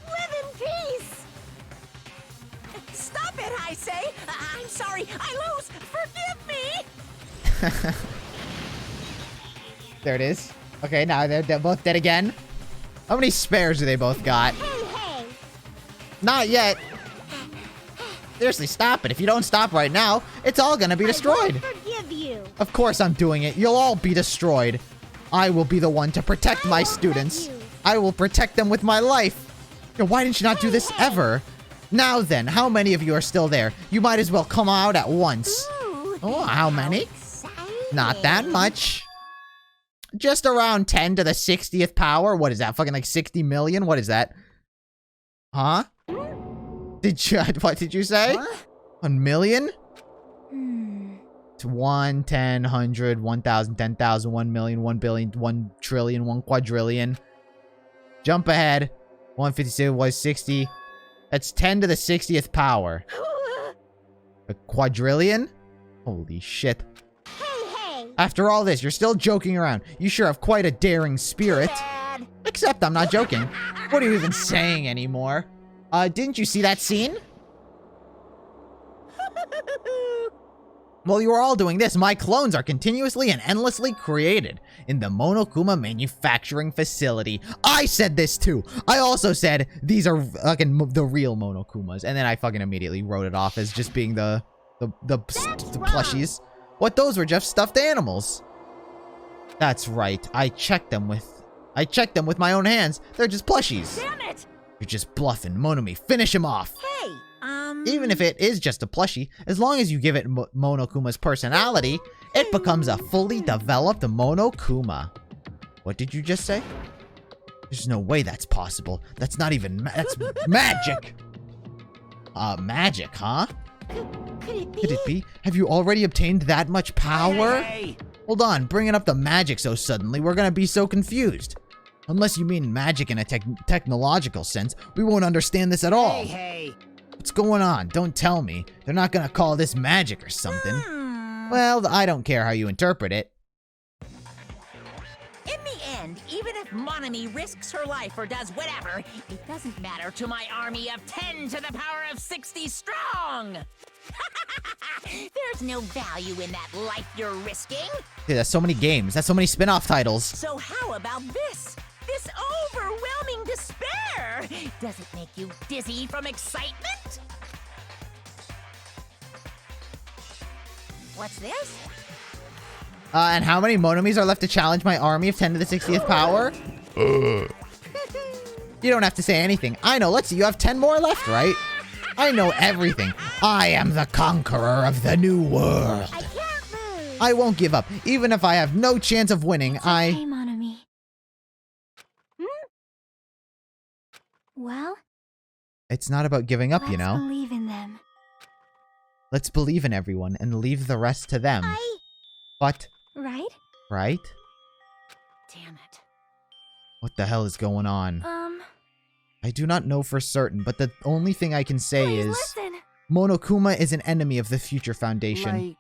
live in peace. Stop it, I say! I'm sorry, I lose! Forgive me! There it is. Okay, now they're both dead again. How many spares do they both got? Hey! Not yet. Seriously, stop it. If you don't stop right now, it's all gonna be destroyed. I won't forgive you. Of course I'm doing it. You'll all be destroyed. I will be the one to protect my students. I will protect them with my life. Yo, why didn't you not do this ever? Now then, how many of you are still there? You might as well come out at once. Ooh, Oh, how many? exciting. Not that much. Just around 10 to the 60th power. What is that? Fucking like 60 million? What is that? Huh? What did you say? Huh? 1 million? It's 1, 10, 100, 1,000, 10,000, 1 million, 1 billion, 1 trillion, 1 quadrillion. Jump ahead. 156 was 60. That's 10 to the 60th power. A quadrillion? Holy shit. Hey! After all this, you're still joking around. You sure have quite a daring spirit. Dad! Except I'm not joking. What are you even saying anymore? Didn't you see that scene? While you are all doing this, my clones are continuously and endlessly created in the Monokuma manufacturing facility. I said this too. I also said these are fucking the real Monokumas, and then I fucking immediately wrote it off as just being the plushies. What? Those were just stuffed animals. That's right. I checked them with my own hands. They're just plushies. Damn it! You're just bluffing, Monomi. Finish him off. Hey, Even if it is just a plushie, as long as you give it Monokuma's personality, it becomes a fully developed Monokuma. What did you just say? There's no way that's possible. That's not even that's magic. Magic, huh? Could it be? Could it be? Have you already obtained that much power? Hey! Hold on, bringing up the magic so suddenly, we're gonna be so confused. Unless you mean magic in a technological sense, we won't understand this at all. Hey! What's going on? Don't tell me. They're not gonna call this magic or something. Well, I don't care how you interpret it. In the end, even if Monomi risks her life or does whatever, it doesn't matter to my army of 10 to the power of 60 strong! There's no value in that life you're risking. Dude, that's so many games. That's so many spin-off titles. So how about this? This overwhelming despair! Does it make you dizzy from excitement? What's this? And how many Monomis are left to challenge my army of 10 to the 60th power? You don't have to say anything. I know. Let's see. You have 10 more left, right? I know everything. I am the conqueror of the new world. I can't lose. I won't give up. Even if I have no chance of winning, Hey, Monomi. Well, It's not about giving up, you let's know? believe in them. Let's believe in everyone and leave the rest to them. But right? Right? Damn it. What the hell is going on? Um, I do not know for certain, but the only thing I can say please is listen. Monokuma is an enemy of the Future Foundation. Like,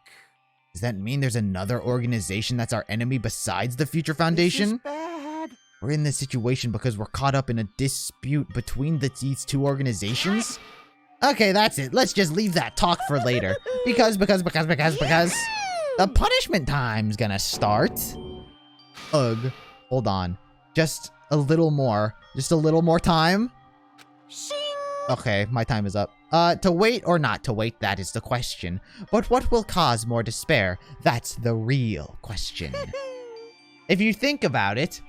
Does that mean there's another organization that's our enemy besides the Future Foundation? this is bad. We're in this situation because we're caught up in a dispute between these two organizations? Okay, that's it. Let's just leave that talk for later. Because the punishment time's gonna start. Ugh. Hold on. Just a little more. Just a little more time. Shing! Okay, my time is up. To wait or not to wait, that is the question. But what will cause more despair? That's the real question. If you think about it,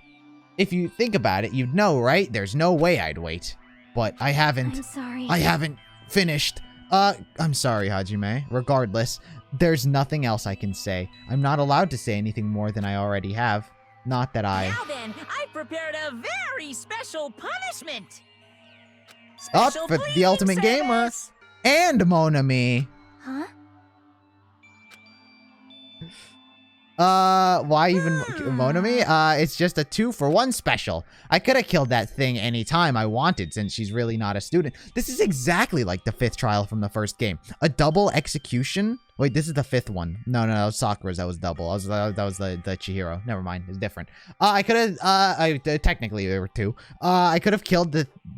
you'd know, right? There's no way I'd wait. But I haven't. I'm sorry. I haven't finished. I'm sorry, Hajime. Regardless, there's nothing else I can say. I'm not allowed to say anything more than I already have. Not that I... Now then, I prepared a very special punishment. Up Special for pleading the Ultimate Gamer service. and Monami. Huh? Why even Monami? It's just a 2-for-1 special. I could have killed that thing anytime I wanted since she's really not a student. This is exactly like the 5th trial from the first game. A double execution. Wait, this is the 5th one. No, that was Sakura's. That was double. That was the Chihiro. Never mind. It's different. I could have, technically there were 2. I could have killed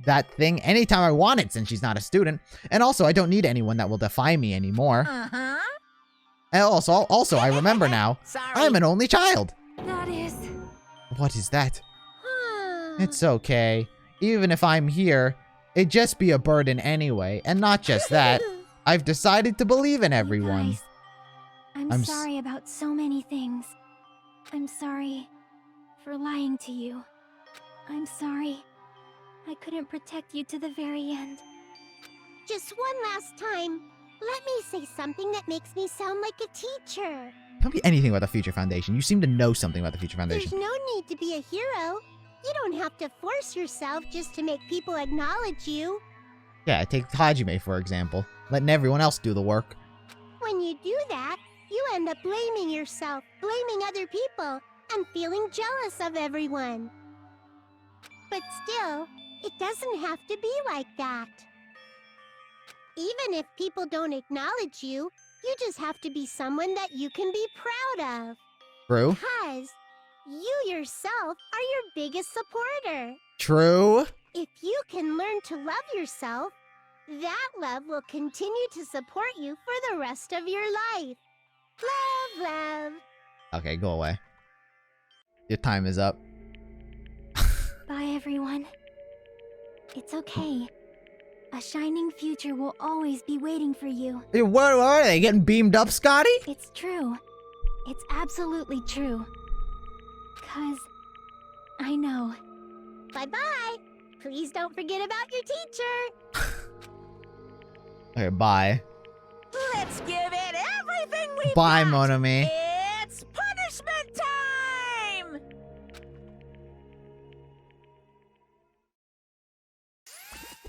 that thing anytime I wanted since she's not a student. And also, I don't need anyone that will defy me anymore. Uh-huh. And also, I remember now. Sorry. I'm an only child. That is... What is that? It's okay. Even if I'm here, it'd just be a burden anyway. And not just that. I've decided to believe in everyone. Guys, I'm I'm sorry about so many things. I'm sorry for lying to you. I'm sorry I couldn't protect you to the very end. Just one last time, let me say something that makes me sound like a teacher. Tell me anything about the Future Foundation. You seem to know something about the Future There's Foundation. no need to be a hero. You don't have to force yourself just to make people acknowledge you. Yeah, take Hajime, for example. Letting everyone else do the work. When you do that, you end up blaming yourself, blaming other people, and feeling jealous of everyone. But still, it doesn't have to be like that. Even if people don't acknowledge you, you just have to be someone that you can be proud of. True. Because you yourself are your biggest supporter. True. If you can learn to love yourself, that love will continue to support you for the rest of your life. Love, love. Okay, go away. Your time is up. Bye, everyone. It's okay. A shining future will always be waiting for you. Hey, what are they? Getting beamed up, Scotty? It's true. It's absolutely true. 'Cause I know. Bye-bye. Please don't forget about your teacher. Okay, bye. Let's give it everything we've Bye, got. Monami. It's punishment time!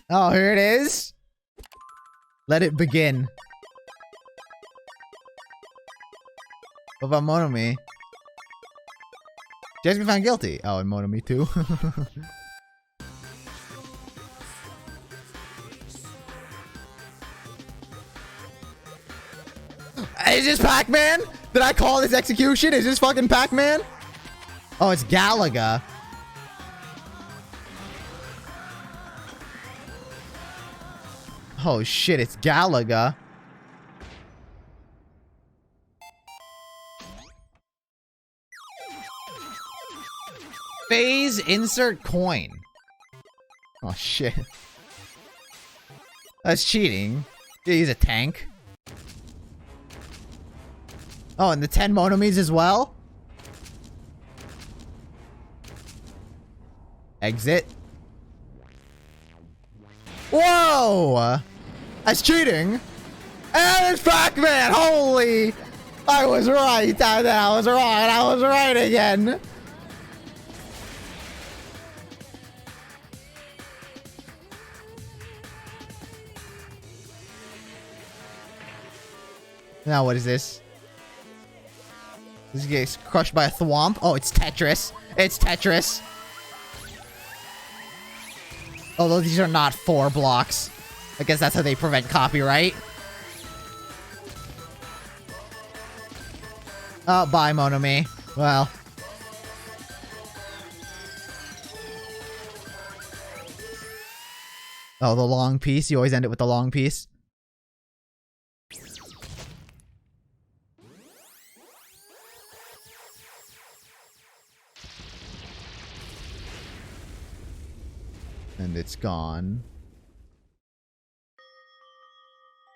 Oh, here it is. Let it begin. What about Monami? She has been found guilty. Oh, and Monami too. Is this Pac-Man? Did I call this execution? Is this fucking Pac-Man? Oh, it's Galaga. Oh shit, it's Galaga. Phase insert coin. Oh shit. That's cheating. He's a tank. Oh, and the 10 Monomis as well? Exit. Whoa! That's cheating. And it's Pac-Man! Holy! I was right. I was right. I was right again. Now what is this? This gets crushed by a thwomp. Oh, it's Tetris. It's Tetris. Although these are not 4 blocks. I guess that's how they prevent copyright. Oh, bye, Monomi. Well. Oh, the long piece. You always end it with the long piece. And it's gone.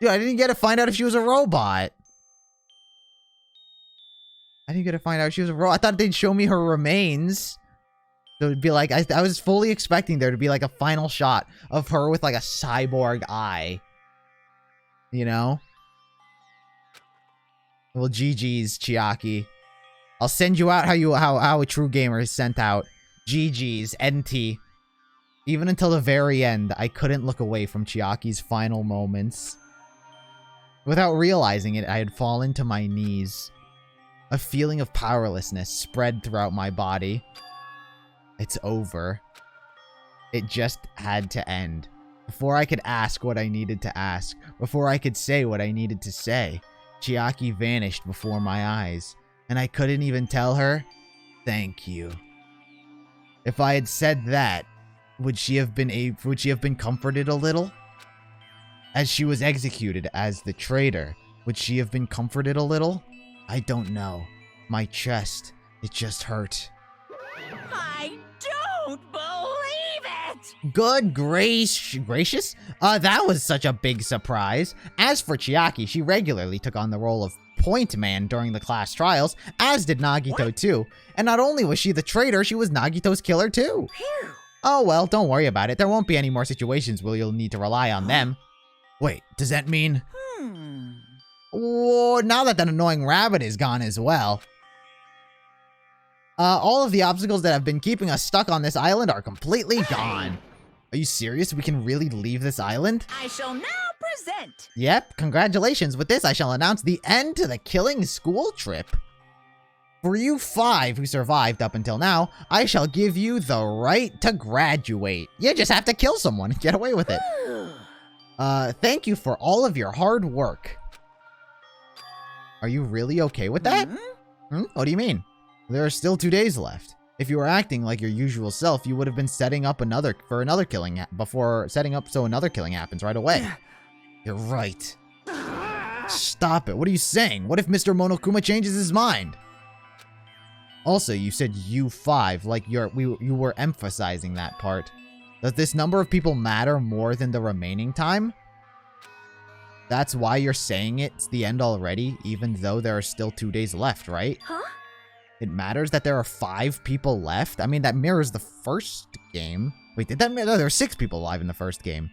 Dude, I didn't get to find out if she was a robot. I didn't get to find out if she was a robot. I thought they'd show me her remains. So it'd be like, I was fully expecting there to be like a final shot of her with like a cyborg eye. You know? Well, GG's, Chiaki. I'll send you out how a true gamer is sent out. GG's, NT. Even until the very end, I couldn't look away from Chiaki's final moments. Without realizing it, I had fallen to my knees. A feeling of powerlessness spread throughout my body. It's over. It just had to end. Before I could ask what I needed to ask, before I could say what I needed to say, Chiaki vanished before my eyes, and I couldn't even tell her, thank you. If I had said that, would she have been comforted a little? As she was executed as the traitor, would she have been comforted a little? I don't know. My chest, it just hurt. I don't believe it! Good gracious? That was such a big surprise. As for Chiaki, she regularly took on the role of Point Man during the class trials, as did Nagito too. And not only was she the traitor, she was Nagito's killer too. Phew. Oh well, don't worry about it. There won't be any more situations where you'll need to rely on them. Wait, does that mean... Oh, now that that annoying rabbit is gone as well. All of the obstacles that have been keeping us stuck on this island are completely gone. Are you serious? We can really leave this island? I shall now present. Yep, congratulations. With this, I shall announce the end to the killing school trip. For you 5 who survived up until now, I shall give you the right to graduate. You just have to kill someone and get away with it. Thank you for all of your hard work. Are you really okay with that? What do you mean? There are still 2 days left. If you were acting like your usual self, you would have been setting up another killing before setting up so another killing happens right away. You're right. Stop it. What are you saying? What if Mr. Monokuma changes his mind? Also, you said you 5, like you were emphasizing that part. Does this number of people matter more than the remaining time? That's why you're saying it's the end already, even though there are still 2 days left, right? Huh? It matters that there are 5 people left? I mean, that mirrors the first game. Wait, did that mirror? No, there were 6 people alive in the first game.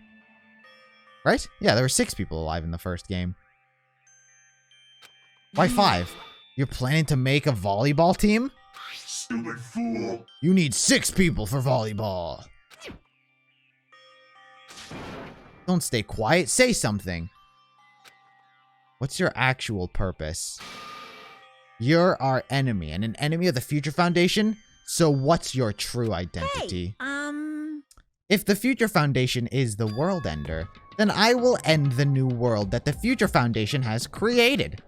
Right? Yeah, there were 6 people alive in the first game. Why 5? You're planning to make a volleyball team? Stupid fool! You need 6 people for volleyball. Don't stay quiet. Say something. What's your actual purpose? You're our enemy and an enemy of the Future Foundation. So what's your true identity? Hey, If the Future Foundation is the world ender, then I will end the new world that the Future Foundation has created.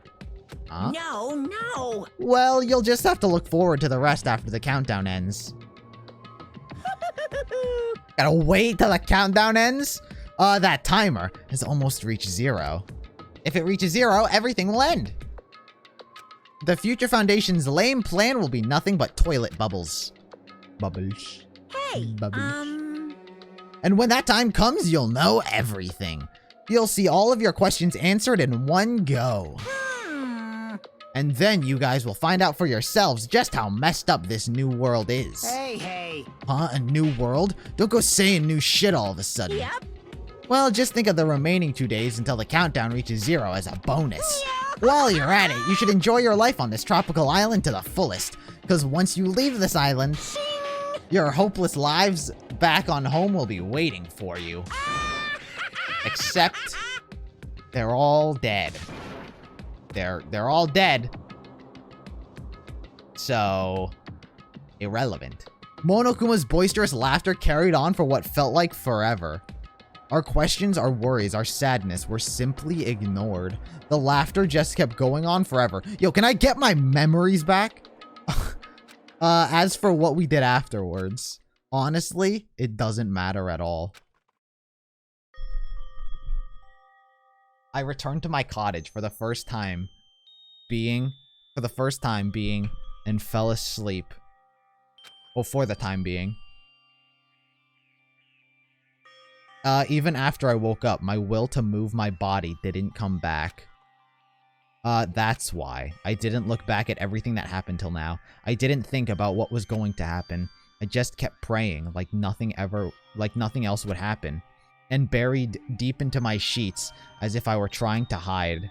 Huh? No. Well, you'll just have to look forward to the rest after the countdown ends. Gotta wait till the countdown ends? That timer has almost reached 0. If it reaches 0, everything will end. The Future Foundation's lame plan will be nothing but toilet bubbles. Bubbles. Hey, Bubbles. And when that time comes, you'll know everything. You'll see all of your questions answered in one go. And then you guys will find out for yourselves just how messed up this new world is. Hey. Huh? A new world? Don't go saying new shit all of a sudden. Yep. Well, just think of the remaining 2 days until the countdown reaches 0 as a bonus. While you're at it, you should enjoy your life on this tropical island to the fullest. Because once you leave this island, your hopeless lives back on home will be waiting for you. Except, they're all dead. They're all dead. So, irrelevant. Monokuma's boisterous laughter carried on for what felt like forever. Our questions, our worries, our sadness were simply ignored. The laughter just kept going on forever. Yo, can I get my memories back? As for what we did afterwards, honestly, it doesn't matter at all. I returned to my cottage for the first time being, and fell asleep. Well, for the time being. Even after I woke up, my will to move my body didn't come back. That's why. I didn't look back at everything that happened till now. I didn't think about what was going to happen. I just kept praying like nothing else would happen. And buried deep into my sheets as if I were trying to hide.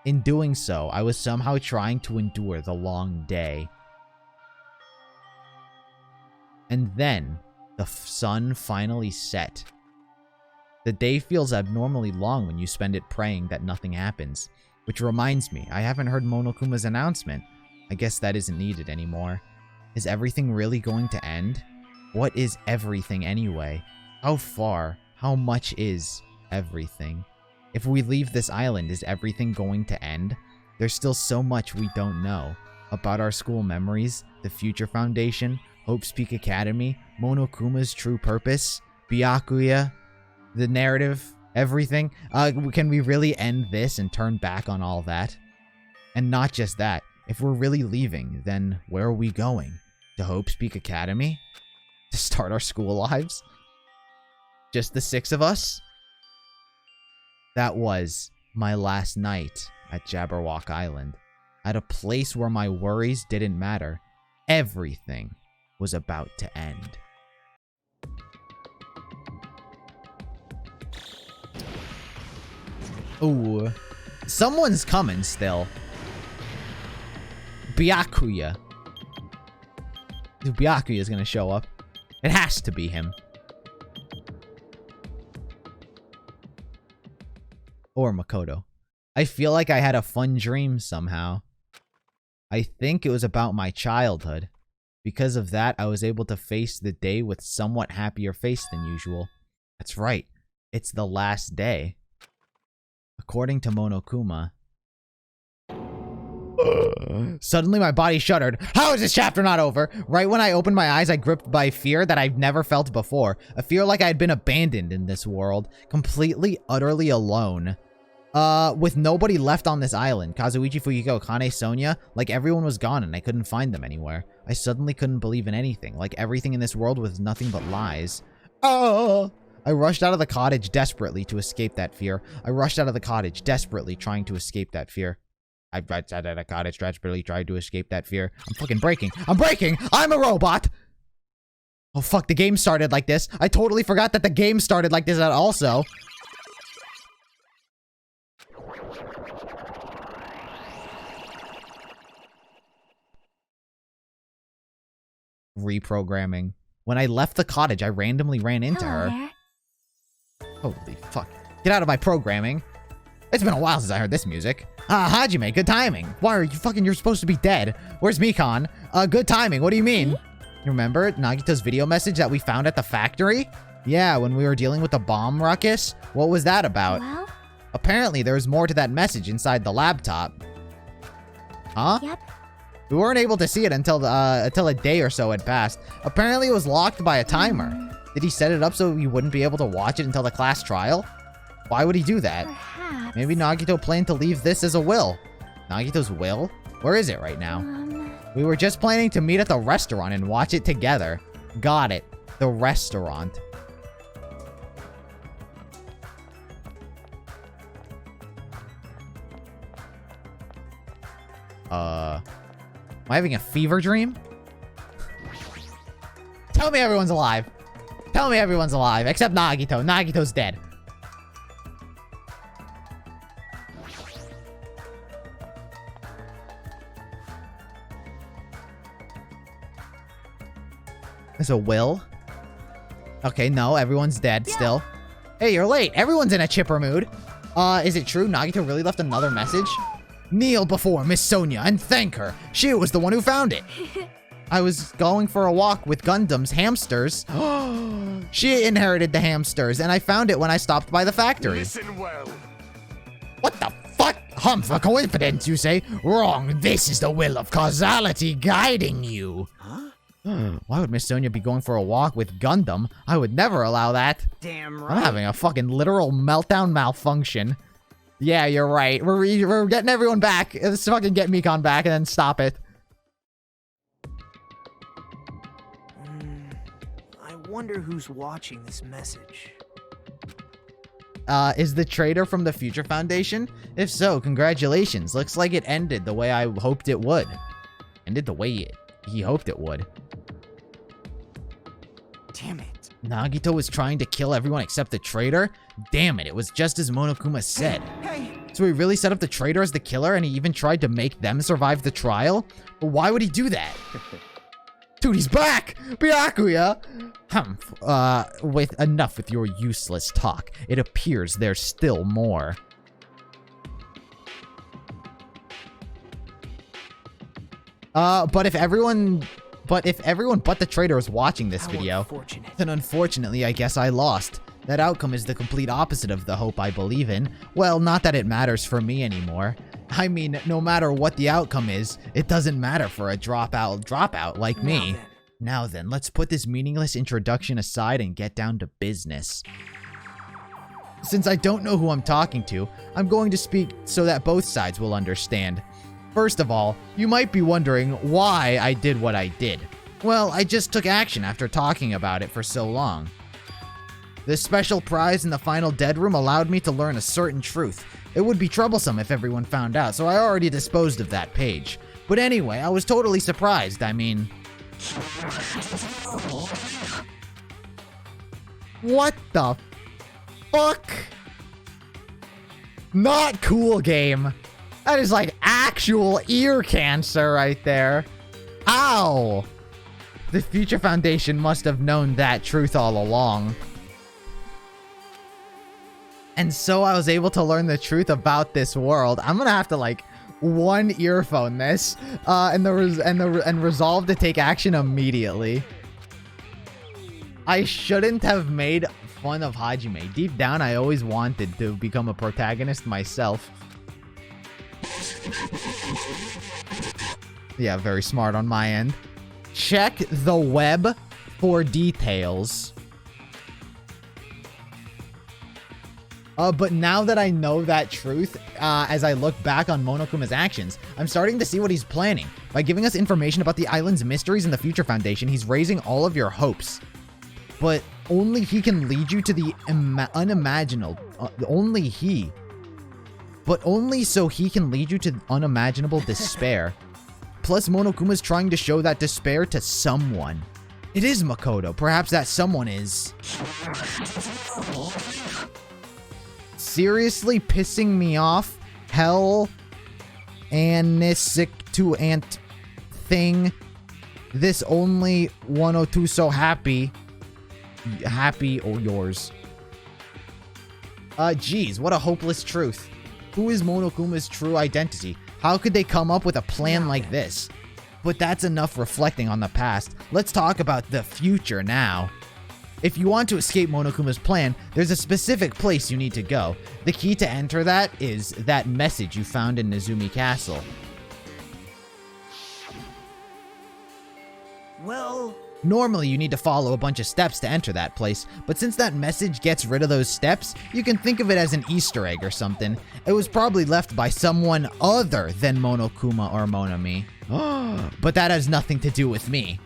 In doing so, I was somehow trying to endure the long day. And then, the sun finally set. The day feels abnormally long when you spend it praying that nothing happens. Which reminds me, I haven't heard Monokuma's announcement. I guess that isn't needed anymore. Is everything really going to end? What is everything anyway? How far? How much is everything? If we leave this island, is everything going to end? There's still so much we don't know. About our school memories, the Future Foundation, Hope's Peak Academy, Monokuma's true purpose, Byakuya, the narrative, everything. Can we really end this and turn back on all that? And not just that. If we're really leaving, then where are we going? To Hope's Peak Academy? To start our school lives? Just the 6 of us? That was my last night at Jabberwock Island. At a place where my worries didn't matter. Everything was about to end. Ooh. Someone's coming still. Byakuya. Byakuya is gonna show up. It has to be him. Or Makoto. I feel like I had a fun dream somehow. I think it was about my childhood. Because of that, I was able to face the day with somewhat happier face than usual. That's right. It's the last day. According to Monokuma. Suddenly my body shuddered. How is this chapter not over? Right when I opened my eyes, I gripped by fear that I've never felt before. A fear like I had been abandoned in this world. Completely, utterly alone. With nobody left on this island. Kazuichi, Fukiko, Kane, Sonia. Like everyone was gone and I couldn't find them anywhere. I suddenly couldn't believe in anything. Like everything in this world was nothing but lies. Oh! I rushed out of the cottage desperately to escape that fear. I rushed out of the cottage desperately trying to escape that fear. I rushed out of the cottage desperately trying to escape that fear. I'm fucking breaking. I'm breaking! I'm a robot! Oh fuck, the game started like this. I totally forgot that the game started like this also. Reprogramming. When I left the cottage, I randomly ran into her. There. Holy fuck. Get out of my programming. It's been a while since I heard this music. Hajime, good timing. Why are you fucking, you're supposed to be dead. Where's Mikan? Good timing, what do you mean? You remember Nagito's video message that we found at the factory? Yeah, when we were dealing with the bomb ruckus? What was that about? Well? Apparently, there was more to that message inside the laptop. Huh? Yep. We weren't able to see it until a day or so had passed. Apparently, it was locked by a timer. Did he set it up so we wouldn't be able to watch it until the class trial? Why would he do that? Perhaps. Maybe Nagito planned to leave this as a will. Nagito's will? Where is it right now? We were just planning to meet at the restaurant and watch it together. Got it. The restaurant. Am I having a fever dream? Tell me everyone's alive. Tell me everyone's alive, except Nagito. Nagito's dead. There's a will? Okay, no, everyone's dead still. Hey, you're late. Everyone's in a chipper mood. Is it true Nagito really left another message? Kneel before Miss Sonia and thank her. She was the one who found it. I was going for a walk with Gundam's hamsters. She inherited the hamsters, and I found it when I stopped by the factory. Listen well. What the fuck? Humph, a coincidence, you say? Wrong. This is the will of causality guiding you. Huh? Why would Miss Sonia be going for a walk with Gundam? I would never allow that. Damn right. I'm having a fucking literal meltdown malfunction. Yeah, you're right. We're getting everyone back. Let's fucking get Mikon back and then stop it. I wonder who's watching this message. Is the trader from the Future Foundation? If so, congratulations. Looks like it ended the way I hoped it would. Ended the way he hoped it would. Damn it. Nagito was trying to kill everyone except the traitor? Damn it, it was just as Monokuma said. Hey. So he really set up the traitor as the killer and he even tried to make them survive the trial? But why would he do that? Dude, he's back! Byakuya! With enough with your useless talk. It appears there's still more. But if everyone but the traitor is watching this video, then unfortunately I guess I lost. That outcome is the complete opposite of the hope I believe in. Well, not that it matters for me anymore. I mean, no matter what the outcome is, it doesn't matter for a dropout like me. Now then, let's put this meaningless introduction aside and get down to business. Since I don't know who I'm talking to, I'm going to speak so that both sides will understand. First of all, you might be wondering why I did what I did. Well, I just took action after talking about it for so long. The special prize in the final dead room allowed me to learn a certain truth. It would be troublesome if everyone found out, so I already disposed of that page. But anyway, I was totally surprised. I mean... What the fuck? Not cool, game. That is like actual ear cancer right there. Ow! The Future Foundation must have known that truth all along. And so I was able to learn the truth about this world. I'm gonna have to like one earphone this, and resolve to take action immediately. I shouldn't have made fun of Hajime. Deep down, I always wanted to become a protagonist myself. Yeah, very smart on my end. Check the web for details. But now that I know that truth, as I look back on Monokuma's actions, I'm starting to see what he's planning. By giving us information about the island's mysteries and the Future Foundation, he's raising all of your hopes. But only he can lead you to the unimaginable. But only so he can lead you to unimaginable despair. Plus, Monokuma's trying to show that despair to someone. It is Makoto. Perhaps that someone is... seriously pissing me off. Hell. Anisic to ant thing. This only 102 so happy. Happy or yours. Geez, what a hopeless truth. Who is Monokuma's true identity? How could they come up with a plan like this? But that's enough reflecting on the past. Let's talk about the future now. If you want to escape Monokuma's plan, there's a specific place you need to go. The key to enter that is that message you found in Nezumi Castle. Well... normally you need to follow a bunch of steps to enter that place, but since that message gets rid of those steps, you can think of it as an Easter egg or something. It was probably left by someone other than Monokuma or Monami. But that has nothing to do with me.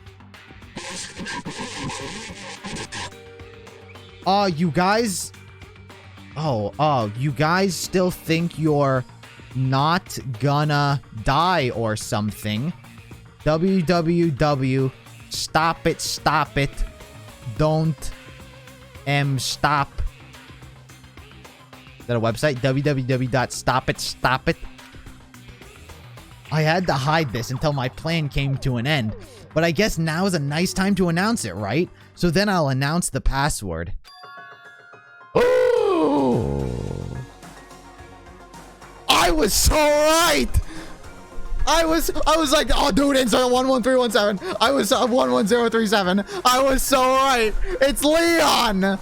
You guys... you guys still think you're not gonna die or something. www. Stop it. Don't stop. Is that a website? www.stopit. I had to hide this until my plan came to an end, but I guess now is a nice time to announce it, right? So then I'll announce the password. Ooh! I was so right. I was like, oh, dude, insert 11317. I was 11037. I was so right. It's Leon.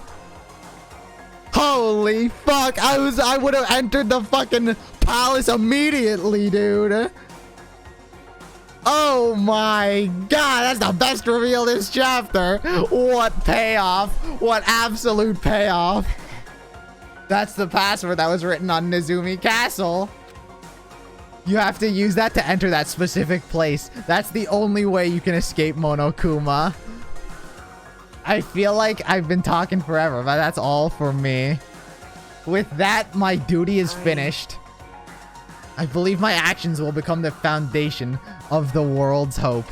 Holy fuck. I would have entered the fucking palace immediately, dude. Oh my god, that's the best reveal this chapter. What payoff. What absolute payoff. That's the password that was written on Nezumi Castle. You have to use that to enter that specific place. That's the only way you can escape Monokuma. I feel like I've been talking forever, but that's all for me. With that, my duty is finished. I believe my actions will become the foundation of the world's hope.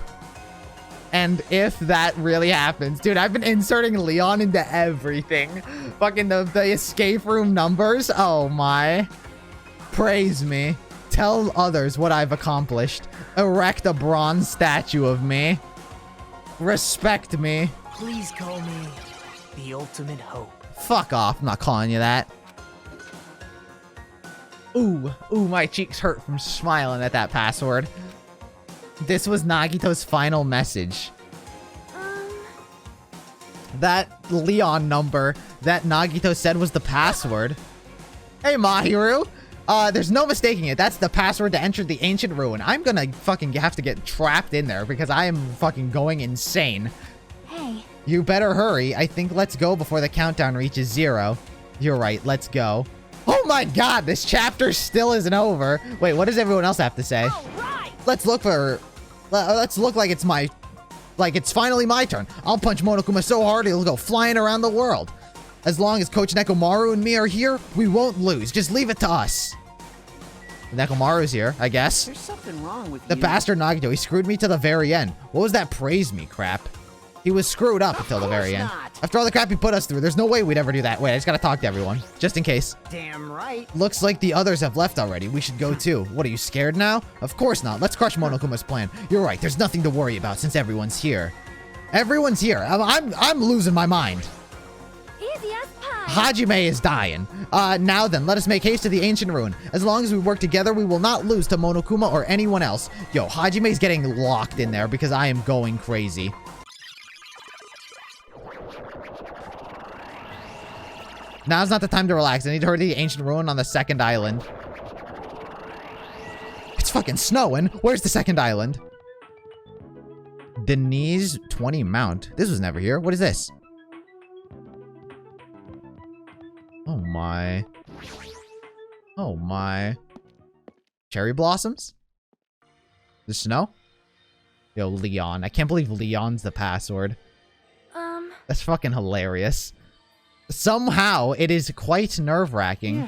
And if that really happens, dude, I've been inserting Leon into everything. Fucking the escape room numbers. Oh my. Praise me. Tell others what I've accomplished. Erect a bronze statue of me. Respect me. Please call me the ultimate hope. Fuck off. I'm not calling you that. Ooh, my cheeks hurt from smiling at that password. This was Nagito's final message. That Leon number that Nagito said was the password. Hey, Mahiru. There's no mistaking it. That's the password to enter the ancient ruin. I'm gonna fucking have to get trapped in there because I am fucking going insane. Hey. You better hurry. I think let's go before the countdown reaches 0. You're right. Let's go. Oh my god, this chapter still isn't over. Wait, what does everyone else have to say? Right. Let's look like it's finally my turn. I'll punch Monokuma so hard he'll go flying around the world. As long as Coach Nekomaru and me are here, we won't lose. Just leave it to us. Nekomaru's here, I guess. There's something wrong with The you. bastard Nagito, he screwed me to the very end. What was that praise me crap? He was screwed up until the very end. not. After all the crap he put us through, there's no way we'd ever do that. Wait, I just gotta talk to everyone. Just in case. Damn right. Looks like the others have left already. We should go too. What, are you scared now? Of course not. Let's crush Monokuma's plan. You're right. There's nothing to worry about since everyone's here. Everyone's here. I'm losing my mind. Easy as pie. Hajime is dying. Now then, let us make haste to the ancient ruin. As long as we work together, we will not lose to Monokuma or anyone else. Yo, Hajime's getting locked in there because I am going crazy. Now's not the time to relax. I need to hurry to the ancient ruin on the second island. It's fucking snowing. Where's the second island? Denise 20 Mount. This was never here. What is this? Oh my. Oh my. Cherry blossoms? The snow? Yo, Leon. I can't believe Leon's the password. That's fucking hilarious. Somehow, it is quite nerve-wracking.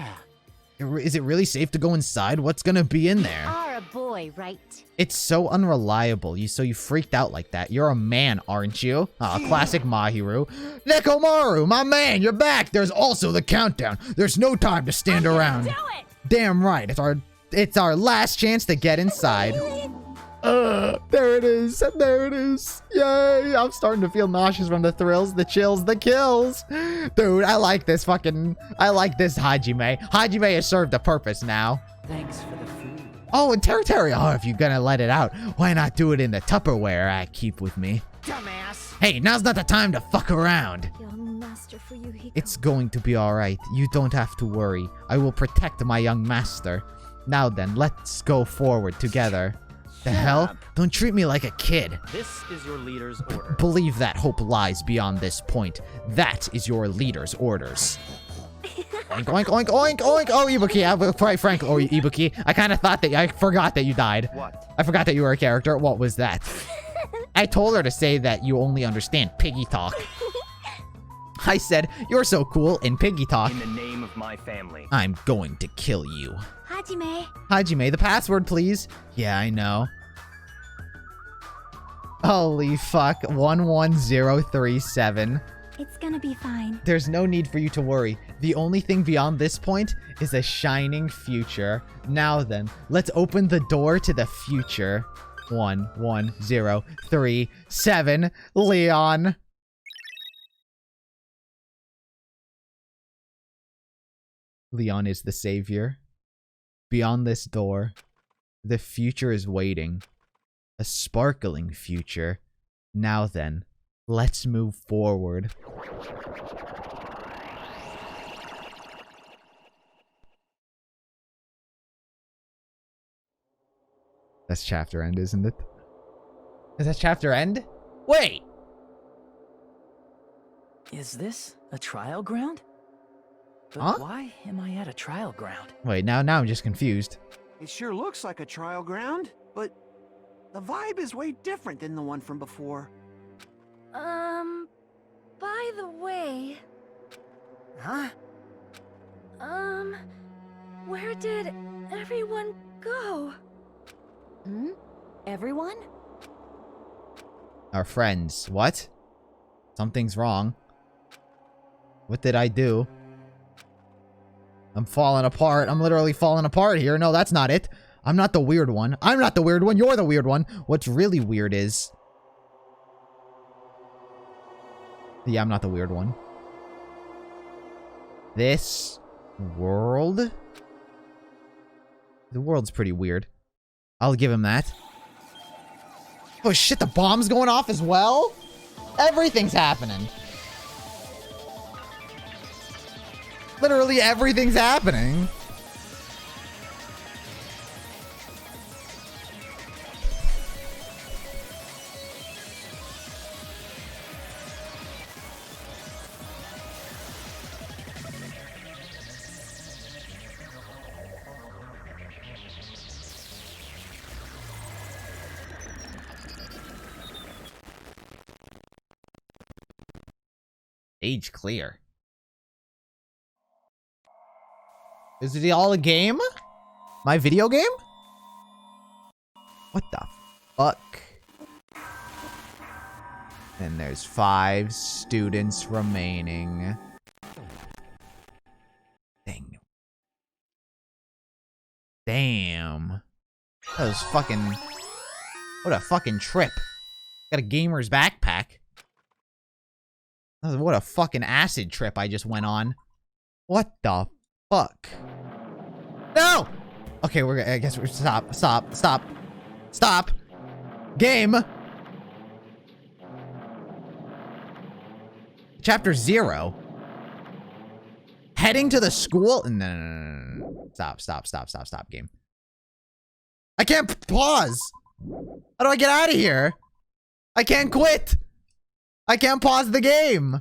Yeah. Is it really safe to go inside? What's gonna be in there? Are a boy, right? It's so unreliable. So you freaked out like that. You're a man, aren't you? Classic Mahiru. Nekomaru, my man, you're back. There's also the countdown. There's no time to stand around. Do it! Damn right. It's our last chance to get inside. There it is. There it is. Yay. I'm starting to feel nauseous from the thrills, the chills, the kills. Dude, I like this Hajime. Hajime has served a purpose now. Thanks for the food. Oh, and Terry. Oh, if you're gonna let it out, why not do it in the Tupperware I keep with me? Dumbass. Hey, now's not the time to fuck around. Young master for you, Hiko. It's going to be alright. You don't have to worry. I will protect my young master. Now then, let's go forward together. The hell? Don't treat me like a kid. This is your leader's order. Believe that hope lies beyond this point. That is your leader's orders. Oink, oink, oink, oink, oink. Oh, Ibuki. Quite frankly, Ibuki. I forgot that you died. What? I forgot that you were a character. What was that? I told her to say that you only understand piggy talk. I said, you're so cool in piggy talk. In the name of my family. I'm going to kill you. Hajime. Hajime, the password, please. Yeah, I know. Holy fuck. 11037. It's gonna be fine. There's no need for you to worry. The only thing beyond this point is a shining future. Now then, let's open the door to the future. 11037. Leon. Leon is the savior. Beyond this door, the future is waiting. A sparkling future. Now then, let's move forward. That's chapter end, isn't it? Is that chapter end? Wait! Is this a trial ground? But Huh? why am I at a trial ground? Wait, now I'm just confused. It sure looks like a trial ground, but the vibe is way different than the one from before. By the way, Huh? where did everyone go? Hmm? Everyone? Our friends. What? Something's wrong. What did I do? I'm falling apart. I'm literally falling apart here. No, that's not it. I'm not the weird one. I'm not the weird one. You're the weird one. What's really weird is... Yeah, I'm not the weird one. This world? The world's pretty weird. I'll give him that. Oh shit, the bomb's going off as well? Everything's happening. Literally everything's happening. Age clear. Is it all a game? My video game? What the fuck? And there's 5 students remaining. Dang. Damn. That was fucking... What a fucking trip. Got a gamer's backpack. What a fucking acid trip I just went on. What the fuck? No! Okay, I guess we're stop. Game. Chapter 0. Heading to the school? No. Stop, game. I can't pause. How do I get out of here? I can't quit. I can't pause the game.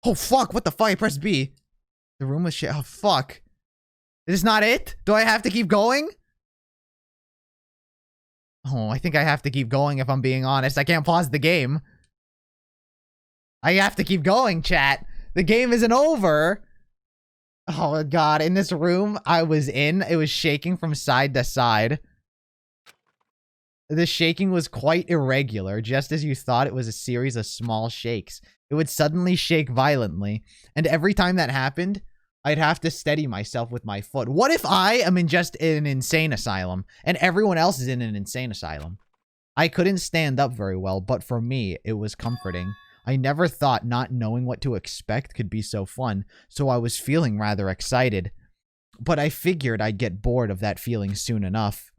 Oh, fuck. What the fuck? I pressed B. The room was shit. Oh, fuck. Is this not it? Do I have to keep going? Oh, I think I have to keep going if I'm being honest. I can't pause the game. I have to keep going, chat. The game isn't over. Oh, God. In this room I was in, it was shaking from side to side. The shaking was quite irregular, just as you thought it was a series of small shakes. It would suddenly shake violently, and every time that happened, I'd have to steady myself with my foot. What if I am in just an insane asylum, and everyone else is in an insane asylum? I couldn't stand up very well, but for me, it was comforting. I never thought not knowing what to expect could be so fun, so I was feeling rather excited. But I figured I'd get bored of that feeling soon enough.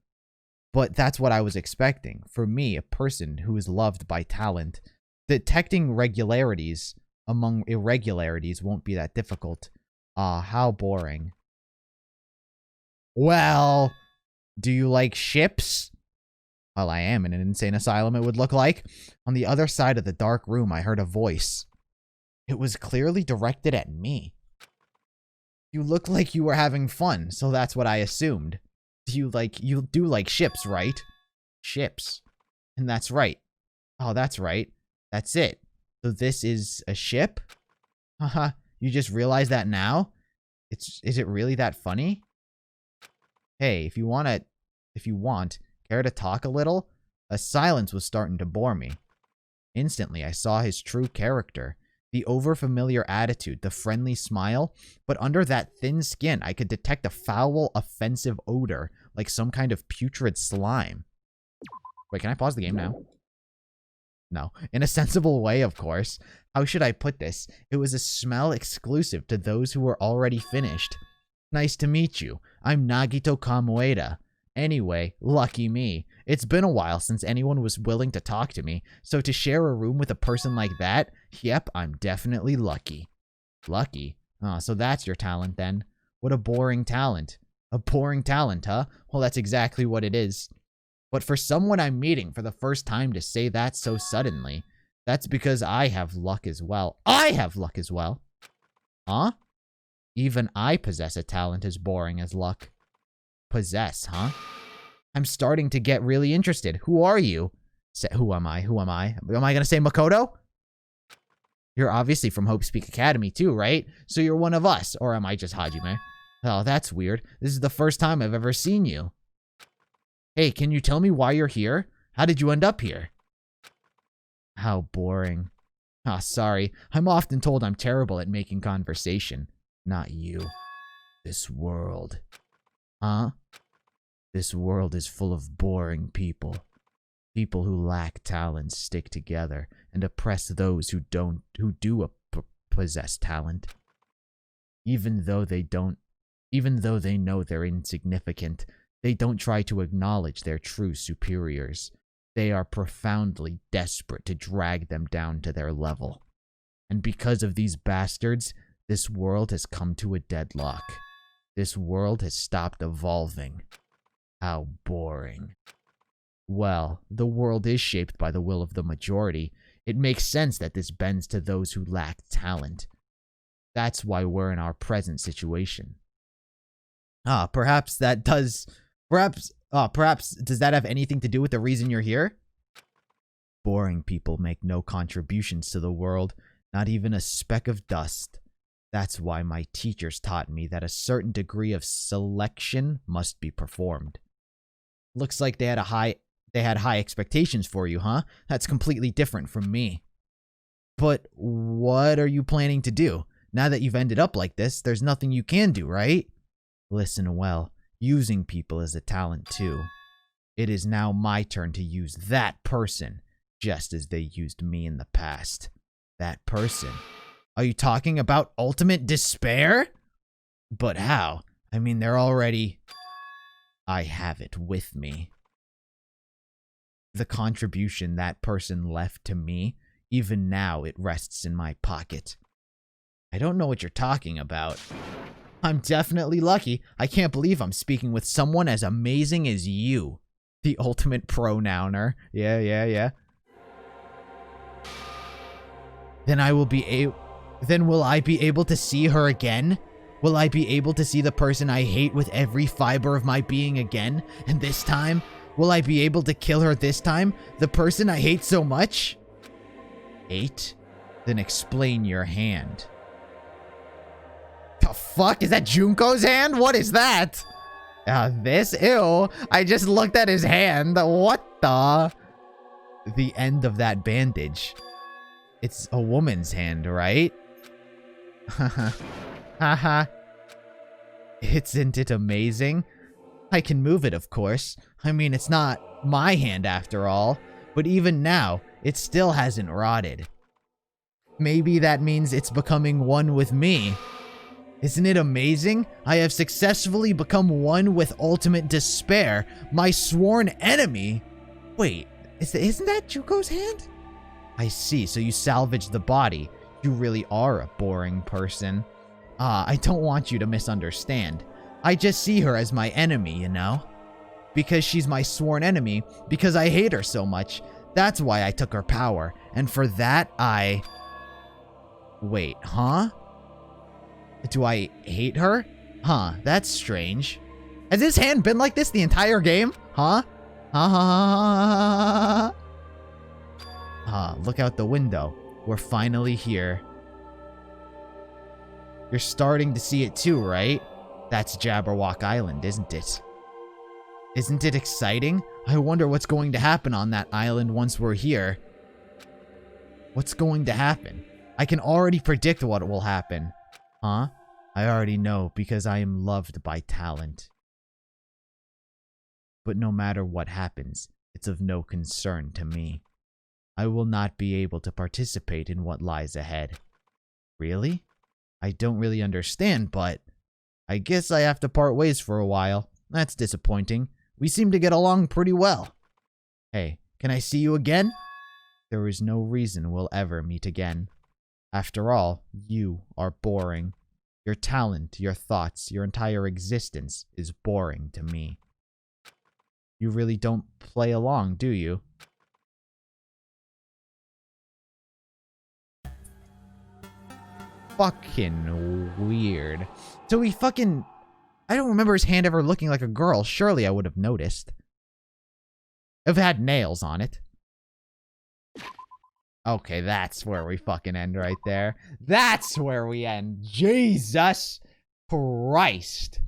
But that's what I was expecting. For me, a person who is loved by talent, detecting regularities among irregularities won't be that difficult. Ah, how boring. Well, do you like ships? Well, I am in an insane asylum, it would look like. On the other side of the dark room, I heard a voice. It was clearly directed at me. You look like you were having fun, so that's what I assumed. You do like ships, right? Ships. And that's right. Oh, that's right. That's it. So this is a ship? Haha, you just realized that now? Is it really that funny? Hey, if you want, care to talk a little? A silence was starting to bore me. Instantly, I saw his true character. The overfamiliar attitude, the friendly smile, but under that thin skin, I could detect a foul, offensive odor, like some kind of putrid slime. Wait, can I pause the game now? No. In a sensible way, of course. How should I put this? It was a smell exclusive to those who were already finished. Nice to meet you. I'm Nagito Kamoeda. Anyway, lucky me. It's been a while since anyone was willing to talk to me, so to share a room with a person like that, yep, I'm definitely lucky. Lucky? Oh, so that's your talent then. What a boring talent. A boring talent, huh? Well, that's exactly what it is. But for someone I'm meeting for the first time to say that so suddenly, that's because I have luck as well. I have luck as well. Huh? Even I possess a talent as boring as luck. Possess, huh? I'm starting to get really interested. Who are you? Who am I? Who am I? Am I gonna say Makoto? You're obviously from Hope's Peak Academy too, right? So you're one of us. Or am I just Hajime? Oh, that's weird. This is the first time I've ever seen you. Hey, can you tell me why you're here? How did you end up here? How boring. Ah, sorry. I'm often told I'm terrible at making conversation. Not you. This world. Huh? This world is full of boring people. People who lack talent stick together and oppress those who do possess talent. Even though they know they're insignificant, they don't try to acknowledge their true superiors. They are profoundly desperate to drag them down to their level. And because of these bastards, this world has come to a deadlock. This world has stopped evolving. How boring. Well, the world is shaped by the will of the majority. It makes sense that this bends to those who lack talent. That's why we're in our present situation. Perhaps does that have anything to do with the reason you're here? Boring people make no contributions to the world, not even a speck of dust. That's why my teachers taught me that a certain degree of selection must be performed. Looks like they had high expectations for you, huh? That's completely different from me. But what are you planning to do? Now that you've ended up like this, there's nothing you can do, right? Listen well, using people is a talent too. It is now my turn to use that person, just as they used me in the past. That person. Are you talking about ultimate despair? But how? I mean, they're already... I have it with me. The contribution that person left to me, even now it rests in my pocket. I don't know what you're talking about. I'm definitely lucky. I can't believe I'm speaking with someone as amazing as you. The ultimate pronouner. Yeah. Then will I be able to see her again? Will I be able to see the person I hate with every fiber of my being again? And this time, will I be able to kill her this time? The person I hate so much? Hate? Then explain your hand. The fuck? Is that Junko's hand? What is that? This? Ew. I just looked at his hand. What the? The end of that bandage. It's a woman's hand, right? Haha. Isn't it amazing? I can move it, of course. I mean, it's not my hand after all. But even now, it still hasn't rotted. Maybe that means it's becoming one with me. Isn't it amazing? I have successfully become one with ultimate despair, my sworn enemy. Wait, isn't that Juko's hand? I see, so you salvaged the body. You really are a boring person. I don't want you to misunderstand. I just see her as my enemy, you know? Because she's my sworn enemy, because I hate her so much. That's why I took her power, and for that I... Wait, huh? Do I hate her? Huh, that's strange. Has his hand been like this the entire game? Huh? Look out the window. We're finally here. You're starting to see it too, right? That's Jabberwock Island, isn't it? Isn't it exciting? I wonder what's going to happen on that island once we're here. What's going to happen? I can already predict what will happen. Huh? I already know because I am loved by talent. But no matter what happens, it's of no concern to me. I will not be able to participate in what lies ahead. Really? I don't really understand, but... I guess I have to part ways for a while. That's disappointing. We seem to get along pretty well. Hey, can I see you again? There is no reason we'll ever meet again. After all, you are boring. Your talent, your thoughts, your entire existence is boring to me. You really don't play along, do you? Fucking weird. So he fucking... I don't remember his hand ever looking like a girl. Surely I would have noticed. If it had nails on it. Okay, that's where we fucking end right there. That's where we end. Jesus Christ.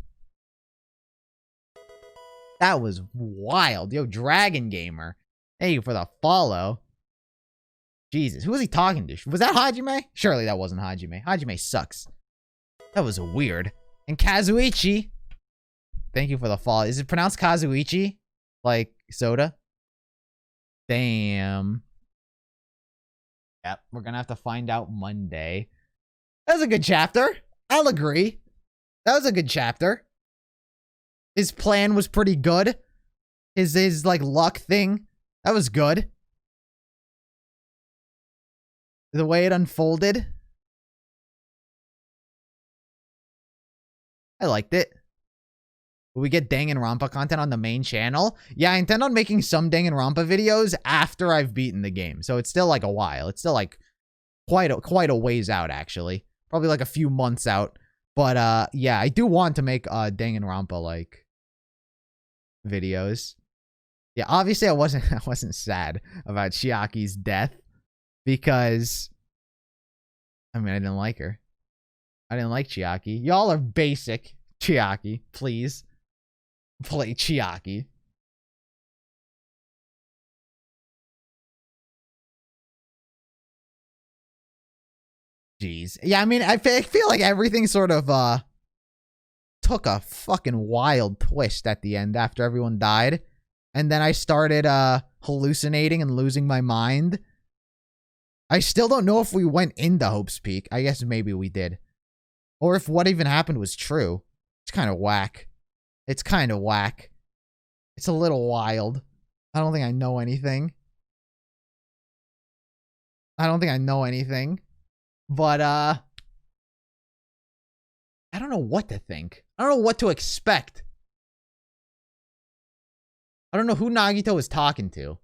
That was wild. Yo, Dragon Gamer. Thank you for the follow. Jesus, who was he talking to? Was that Hajime? Surely that wasn't Hajime. Hajime sucks. That was weird. And Kazuichi. Thank you for the follow. Is it pronounced Kazuichi? Like soda? Damn. Yep, we're gonna have to find out Monday. That was a good chapter. I'll agree. That was a good chapter. His plan was pretty good. His like luck thing. That was good. The way it unfolded. I liked it. Will we get Danganronpa content on the main channel? Yeah, I intend on making some Danganronpa videos after I've beaten the game. So it's still like a while. It's still like quite a ways out, actually. Probably like a few months out. But yeah, I do want to make Danganronpa like videos. Yeah, obviously I wasn't sad about Chiaki's death because I mean I didn't like her. I didn't like Chiaki. Y'all are basic. Chiaki, please. Play Chiaki. Jeez. Yeah, I mean, I feel like everything sort of, took a fucking wild twist at the end after everyone died. And then I started, hallucinating and losing my mind. I still don't know if we went into Hope's Peak. I guess maybe we did. Or if what even happened was true. It's kind of whack. It's kind of whack. It's a little wild. I don't think I know anything. But, I don't know what to think. I don't know what to expect. I don't know who Nagito was talking to.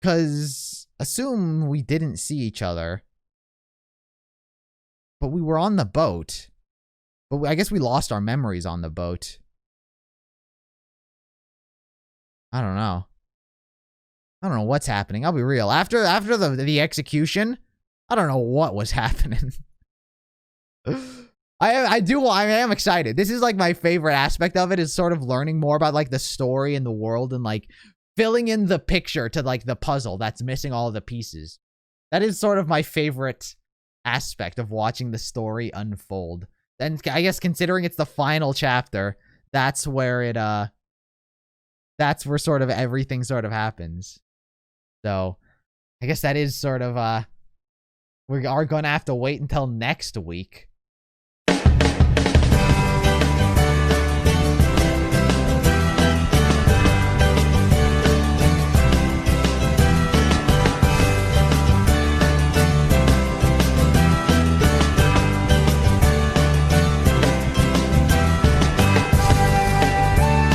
Because, assume we didn't see each other. But we were on the boat. But I guess we lost our memories on the boat. I don't know. I don't know what's happening. I'll be real. After the execution, I don't know what was happening. I am excited. This is like my favorite aspect of it is sort of learning more about like the story and the world and like filling in the picture to like the puzzle that's missing all of the pieces. That is sort of my favorite aspect of watching the story unfold. And I guess considering it's the final chapter, that's where sort of everything sort of happens. So I guess that is sort of we are gonna have to wait until next week